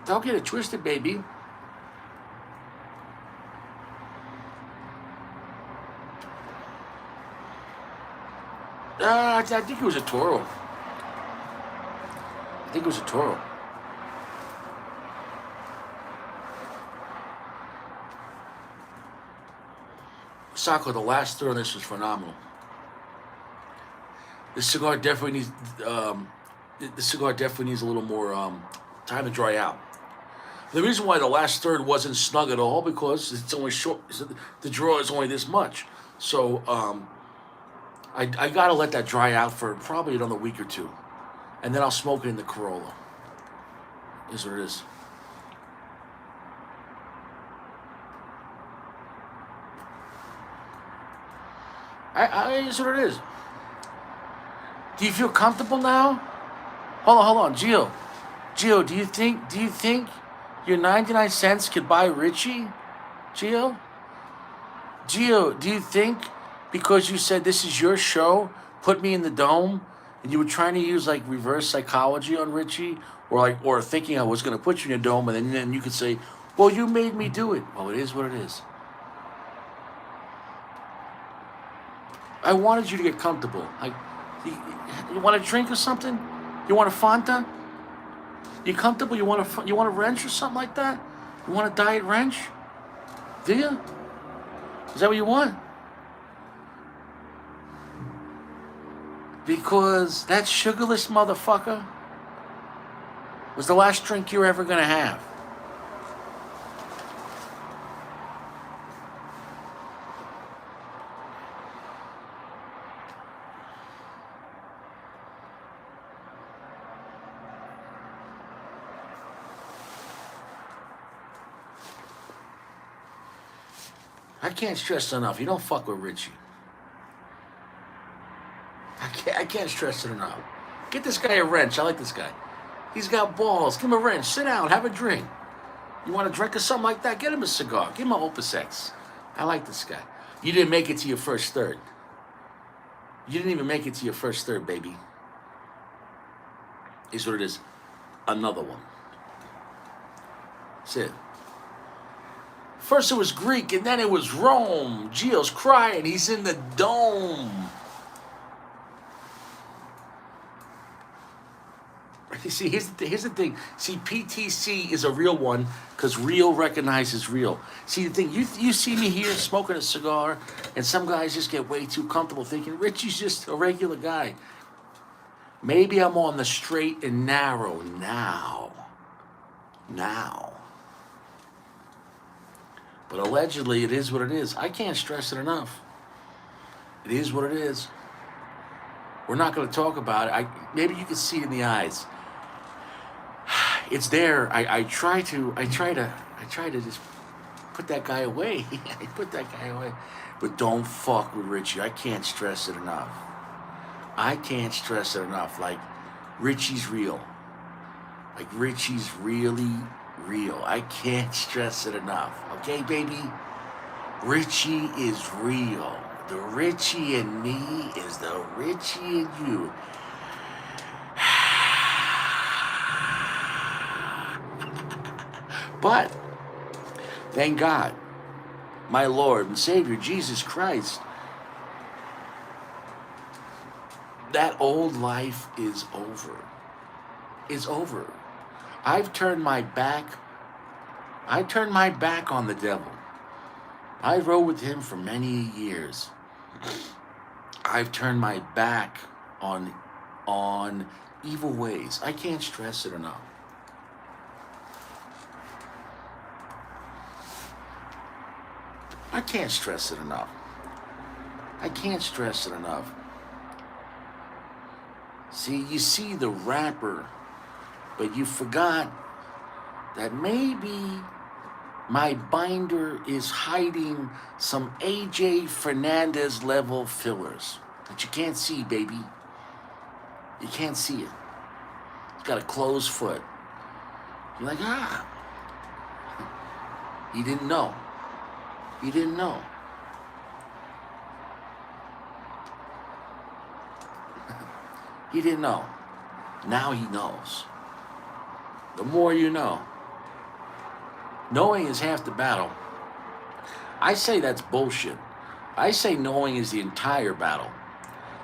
Don't get it twisted, baby. I think it was a Toro. I think it was a Toro. Sako, the last third on this was phenomenal. This cigar definitely needs. The cigar definitely needs a little more time to dry out. The reason why the last third wasn't snug at all because it's only short. The draw is only this much. So I gotta let that dry out for probably another week or two, and then I'll smoke it in the Corolla. Is what it is. Is what it is. Do you feel comfortable now? Hold on, Gio, do you think your 99 cents could buy Richie? Gio, do you think because you said this is your show, put me in the dome, and you were trying to use like reverse psychology on Richie, or thinking I was going to put you in a dome, and then you could say, well, you made me do it. Well, it is what it is. I wanted you to get comfortable. You want a drink or something? You want a Fanta? You comfortable? You want a wrench or something like that? You want a diet wrench? Do you? Is that what you want? Because that sugarless motherfucker was the last drink you're ever gonna have. I can't stress enough. You don't fuck with Richie. I can't stress it enough. Get this guy a wrench. I like this guy. He's got balls. Give him a wrench. Sit down. Have a drink. You want a drink or something like that? Get him a cigar. Give him an Opus X. I like this guy. You didn't make it to your first third. You didn't even make it to your first third, baby. Is what it is. Another one. That's it. First it was Greek, and then it was Rome. Gio's crying. He's in the dome. See, here's the thing. See, PTC is a real one because real recognizes real. See, the thing, you see me here smoking a cigar, and some guys just get way too comfortable thinking Richie's just a regular guy. Maybe I'm on the straight and narrow now. But allegedly, it is what it is. I can't stress it enough. It is what it is. We're not going to talk about it. Maybe you can see it in the eyes. It's there. I try to just put that guy away. I put that guy away. But don't fuck with Richie. I can't stress it enough. I can't stress it enough. Like, Richie's real. Like, Richie's really real. I can't stress it enough. Okay, baby? Richie is real. The Richie in me is the Richie in you. But, thank God, my Lord and Savior, Jesus Christ, that old life is over. Is over. I've turned my back on the devil. I rode with him for many years. I've turned my back on evil ways. I can't stress it enough. I can't stress it enough. I can't stress it enough. See, you see the rapper, but you forgot that maybe my binder is hiding some AJ Fernandez level fillers that you can't see, baby. You can't see it. It's got a closed foot. You're like, He didn't know. He didn't know. He didn't know. Now he knows. The more you know. Knowing is half the battle. I say that's bullshit. I say knowing is the entire battle.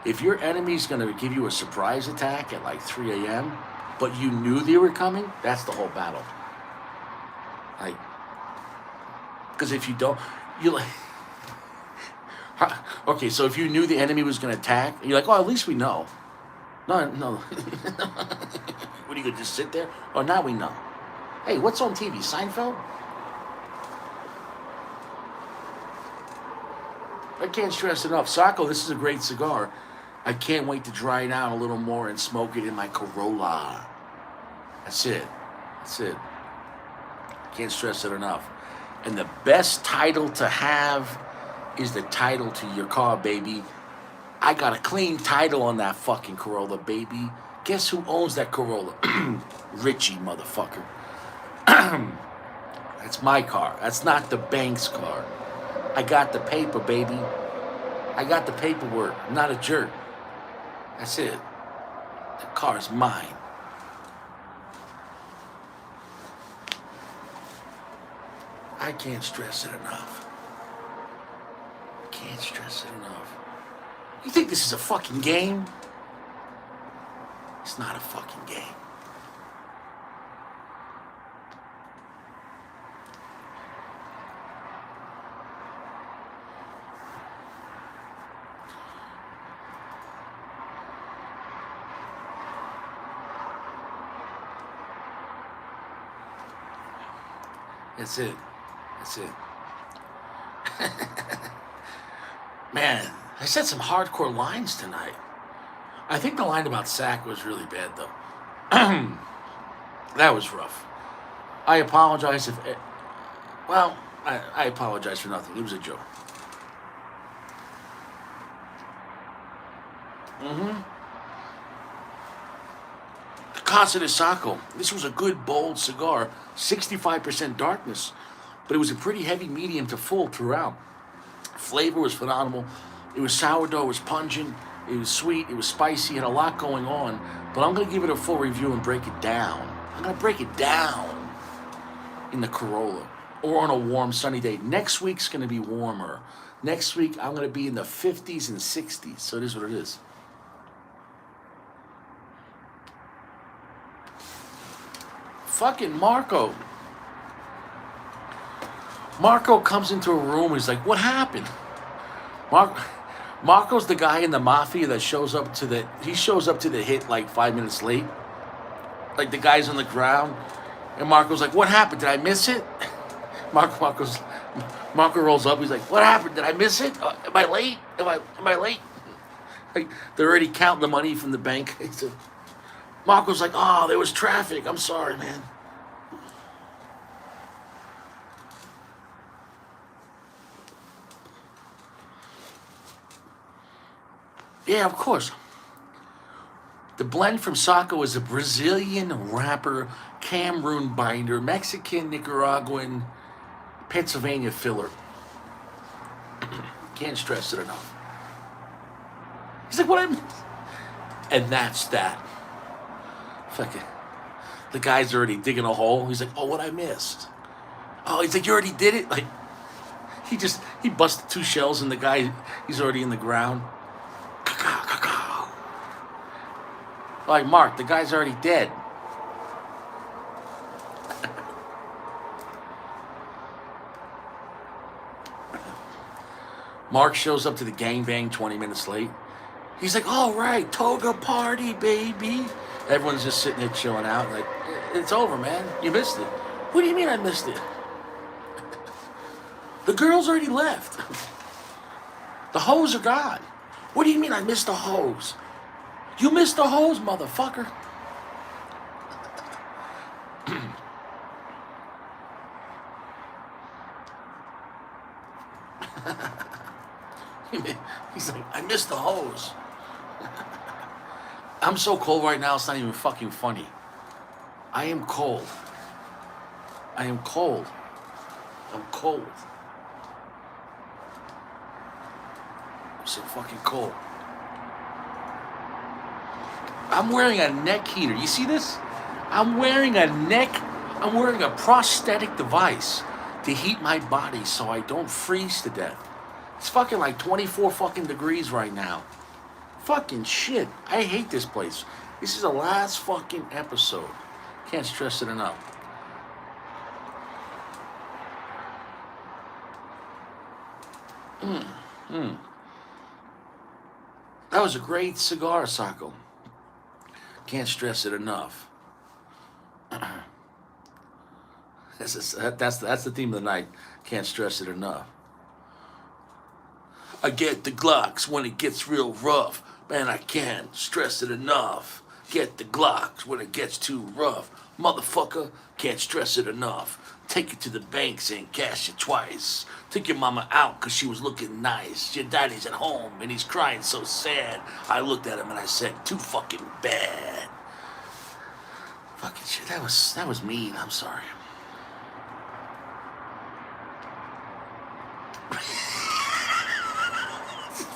If your enemy's going to give you a surprise attack at like 3 a.m., but you knew they were coming, that's the whole battle. Like, because if you don't, you're like, okay, so if you knew the enemy was going to attack, you're like, oh, at least we know. No. What, are you going to just sit there? Oh, now we know. Hey, what's on TV? Seinfeld? I can't stress enough. Sacco, this is a great cigar. I can't wait to dry it out a little more and smoke it in my Corolla. That's it. Can't stress it enough. And the best title to have is the title to your car, baby. I got a clean title on that fucking Corolla, baby. Guess who owns that Corolla? Richie, motherfucker. That's my car. That's not the bank's car. I got the paper, baby. I got the paperwork. I'm not a jerk. That's it. The car's mine. I can't stress it enough. Can't stress it enough. You think this is a fucking game? It's not a fucking game. That's it. That's it. Man, I said some hardcore lines tonight. I think the line about Sack was really bad, though. That was rough. I apologize if... Well, I apologize for nothing. It was a joke. The Casa de Saco. This was a good, bold cigar. 65% darkness. But it was a pretty heavy medium to full throughout. Flavor was phenomenal. It was sourdough, it was pungent, it was sweet, it was spicy, had a lot going on. But I'm going to give it a full review and break it down. I'm going to break it down in the Corolla or on a warm, sunny day. Next week's going to be warmer. Next week, I'm going to be in the 50s and 60s. So it is what it is. Fucking Marco. Marco comes into a room. He's like, what happened? Marco's the guy in the mafia that shows up to the... He shows up to the hit like 5 minutes late. Like the guy's on the ground. And Marco's like, what happened? Did I miss it? Marco rolls up. He's like, what happened? Did I miss it? Am I late? Am I late? Like, they're already counting the money from the bank. Marco's like, oh, there was traffic. I'm sorry, man. Yeah, of course. The blend from Saco is a Brazilian wrapper, Cameroon binder, Mexican, Nicaraguan, Pennsylvania filler. Can't stress it enough. He's like, what? And that's that. Fuck it. The guy's already digging a hole. He's like, oh, what I missed? Oh, he's like, you already did it? Like, he busted 2 shells and the guy, he's already in the ground. Like, Mark, the guy's already dead. Mark shows up to the gangbang 20 minutes late. He's like, all right, toga party, baby. Everyone's just sitting there chilling out. Like, it's over, man. You missed it. What do you mean I missed it? The girls already left. The hoes are gone. What do you mean I missed the hoes? You missed the hoes, motherfucker. He's like, I missed the hoes. I'm so cold right now, it's not even fucking funny. I am cold. I am cold. I'm cold. I'm so fucking cold. I'm wearing a neck heater. You see this? I'm wearing a prosthetic device to heat my body so I don't freeze to death. It's fucking like 24 fucking degrees right now. Fucking shit. I hate this place. This is the last fucking episode. Can't stress it enough. That was a great cigar, Saco. Can't stress it enough. That's the theme of the night. Can't stress it enough. I get the Glocks when it gets real rough. Man, I can't stress it enough. Get the Glocks when it gets too rough. Motherfucker, can't stress it enough. Take it to the banks and cash it twice. Took your mama out cause she was looking nice. Your daddy's at home and he's crying so sad. I looked at him and I said, too fucking bad. Fucking shit, that was mean, I'm sorry.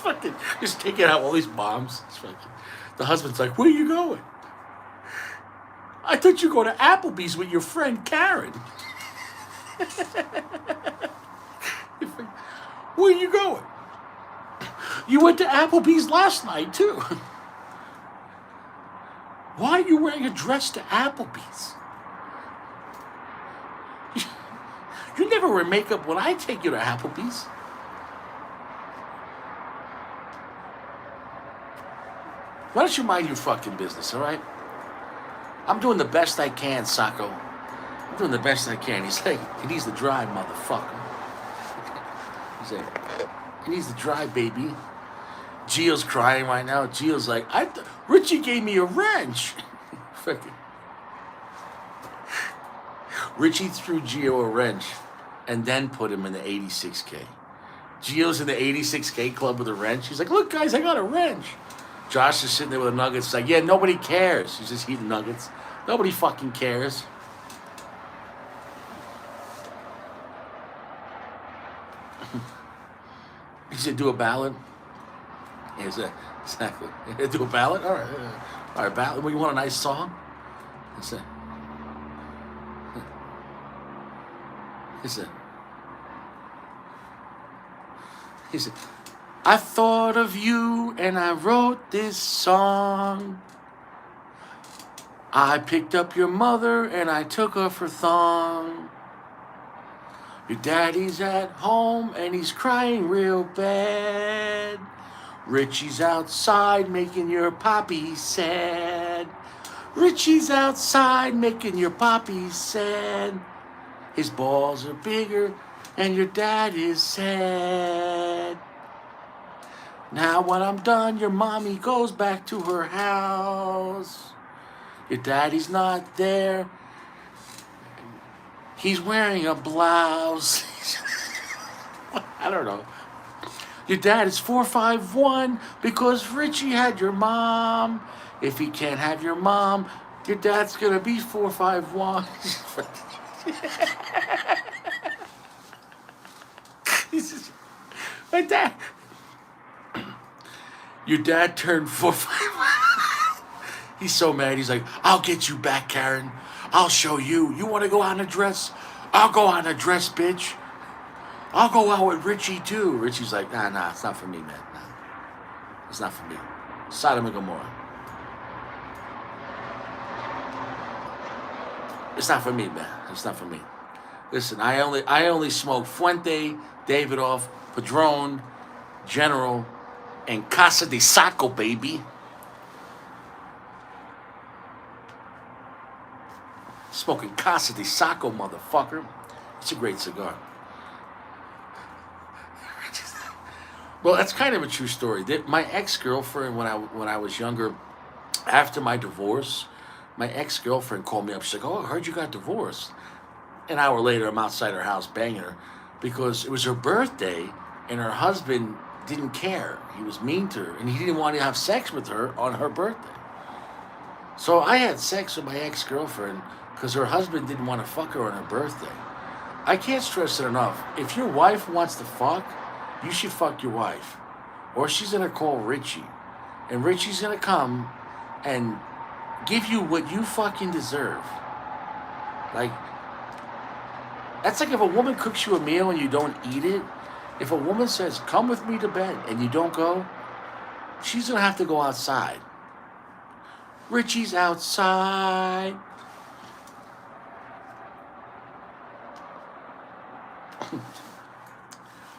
Fucking just taking out all these bombs. The husband's like, where are you going? I thought you go to Applebee's with your friend Karen. Where are you going? You went to Applebee's last night, too. Why are you wearing a dress to Applebee's? You never wear makeup when I take you to Applebee's. Why don't you mind your fucking business, all right? I'm doing the best I can, Sacco. I'm doing the best I can. He's like, he needs to drive, motherfucker. He's like, he needs to drive, baby. Gio's crying right now. Gio's like, Richie gave me a wrench. Fucking. Richie threw Gio a wrench and then put him in the 86K. Gio's in the 86K club with a wrench. He's like, look, guys, I got a wrench. Josh is sitting there with the nuggets. He's like, yeah, nobody cares. He's just eating nuggets. Nobody fucking cares. He said, do a ballad. He said, exactly. Do a ballad? All right. All right, ballad. Well, you want a nice song? He said, he said, I thought of you and I wrote this song. I picked up your mother and I took off her thong. Your daddy's at home and he's crying real bad. Richie's outside making your poppy sad. Richie's outside making your poppy sad. His balls are bigger and your dad is sad. Now when I'm done, your mommy goes back to her house. Your daddy's not there. He's wearing a blouse. I don't know. Your dad is 451 because Richie had your mom. If he can't have your mom, your dad's gonna be 451. My dad. Your dad turned 451. He's so mad. He's like, I'll get you back, Karen. I'll show you. You want to go out in a dress? I'll go out in a dress, bitch. I'll go out with Richie, too. Richie's like, nah, it's not for me, man. Nah. It's not for me. Sodom and Gomorrah. It's not for me, man. It's not for me. Listen, I only smoke Fuente, Davidoff, Padron, General, and Casa de Saco, baby. Smoking Casa de Saco, motherfucker. It's a great cigar. Well, that's kind of a true story. My ex-girlfriend, when I was younger, after my divorce, my ex-girlfriend called me up. She's like, oh, I heard you got divorced. An hour later, I'm outside her house banging her because it was her birthday and her husband didn't care. He was mean to her and he didn't want to have sex with her on her birthday. So I had sex with my ex-girlfriend because her husband didn't want to fuck her on her birthday. I can't stress it enough. If your wife wants to fuck, you should fuck your wife. Or she's going to call Richie. And Richie's going to come and give you what you fucking deserve. Like, that's like if a woman cooks you a meal and you don't eat it. If a woman says, come with me to bed, and you don't go, she's going to have to go outside. Richie's outside.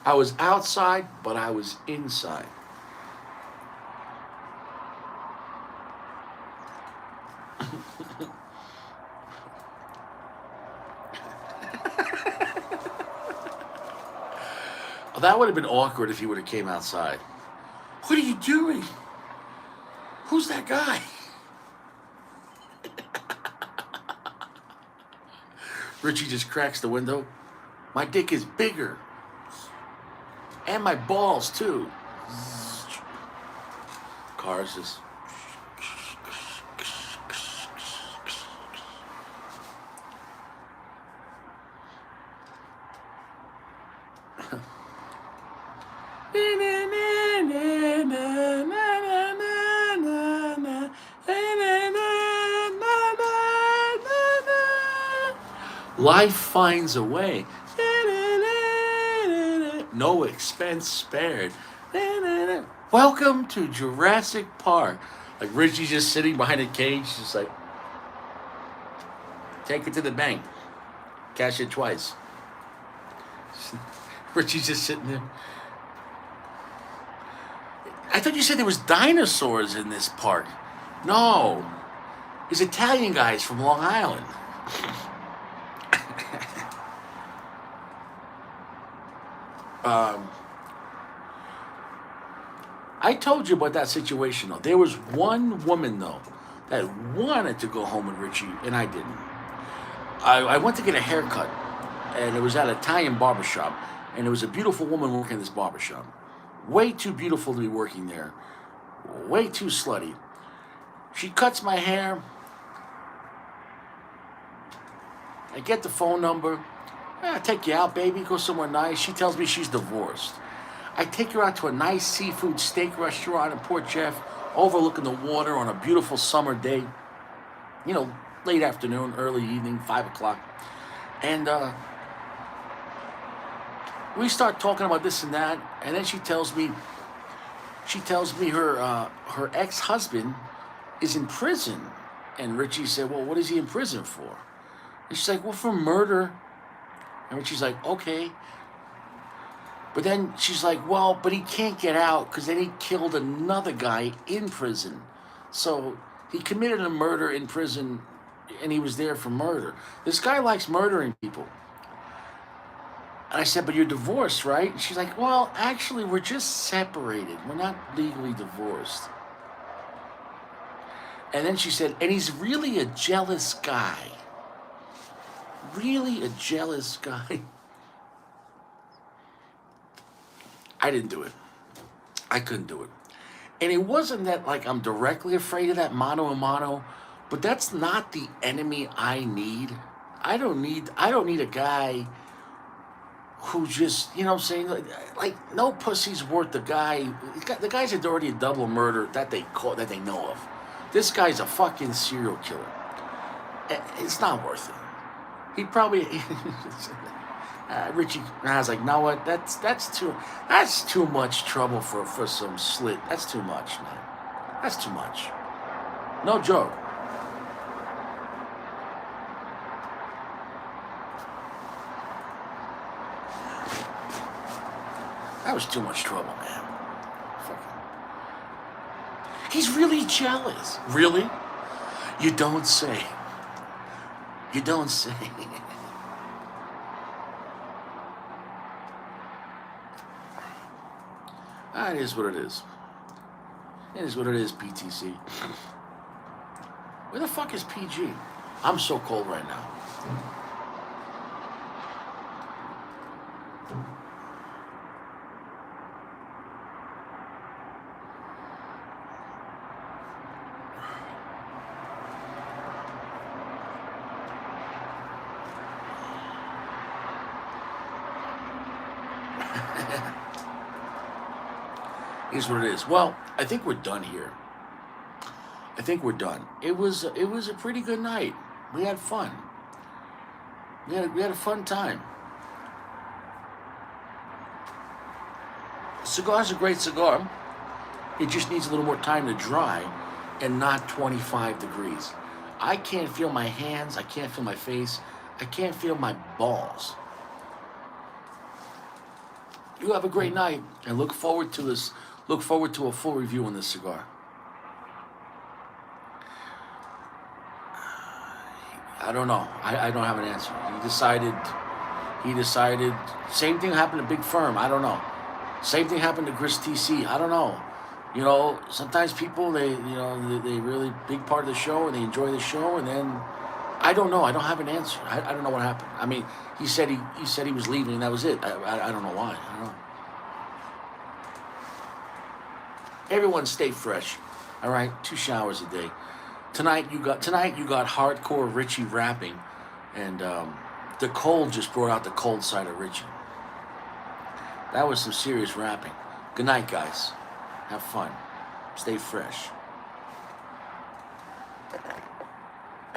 I was outside, but I was inside. That would have been awkward if he would have came outside. What are you doing? Who's that guy? Richie just cracks the window. My dick is bigger. And my balls, too. Cars just... Life finds a way. No expense spared. Welcome to Jurassic Park. Like Richie's just sitting behind a cage, just like, take it to the bank, cash it twice. Richie's just sitting there. I thought you said there was dinosaurs in this park. No, it's Italian guys from Long Island. I told you about that situation though. There was one woman though that wanted to go home with Richie, and I didn't. I went to get a haircut, and it was at an Italian barbershop, and there was a beautiful woman working in this barbershop. Way too beautiful to be working there. Way too slutty. She cuts my hair. I get the phone number. I'll take you out, baby. Go somewhere nice. She tells me she's divorced. I take her out to a nice seafood steak restaurant in Port Jeff, overlooking the water on a beautiful summer day. You know, late afternoon, early evening, 5 o'clock. And we start talking about this and that, and then she tells me her ex-husband is in prison. And Richie said, well, what is he in prison for? And she's like, well, for murder. And Richie's like, okay. But then she's like, well, but he can't get out because then he killed another guy in prison. So he committed a murder in prison and he was there for murder. This guy likes murdering people. And I said, but you're divorced, right? And she's like, well, actually, we're just separated. We're not legally divorced. And then she said, and he's really a jealous guy. Really a jealous guy. I didn't do it. I couldn't do it. And it wasn't that like I'm directly afraid of that mano a mano, but that's not the enemy I need. I don't need a guy who just, you know what I'm saying? Like no pussy's worth the guy. The guy's already a double murder that they know of. This guy's a fucking serial killer. It's not worth it. He'd probably Richie, I was like, no, what? That's too much trouble for some slit. That's too much, man. That's too much. No joke. That was too much trouble, man. Fucking. He's really jealous. Really? You don't say. You don't say. It is what it is. It is what it is, PTC. Where the fuck is PG? I'm so cold right now. Is what it is. Well, I think we're done here. I think we're done. It was a pretty good night. We had fun. We had a fun time. Cigar's a great cigar. It just needs a little more time to dry and not 25 degrees. I can't feel my hands. I can't feel my face. I can't feel my balls. You have a great night and look forward to this. Look forward to a full review on this cigar. I don't know. I don't have an answer. He decided. Same thing happened to Big Firm. I don't know. Same thing happened to Gris TC. I don't know. You know, sometimes people they really big part of the show and they enjoy the show, and then I don't know. I don't have an answer. I don't know what happened. I mean, he said he was leaving and that was it. I don't know why. I don't know. Everyone stay fresh, all right? 2 showers a day. Tonight you got hardcore Richie rapping, and the cold just brought out the cold side of Richie. That was some serious rapping. Good night, guys. Have fun. Stay fresh.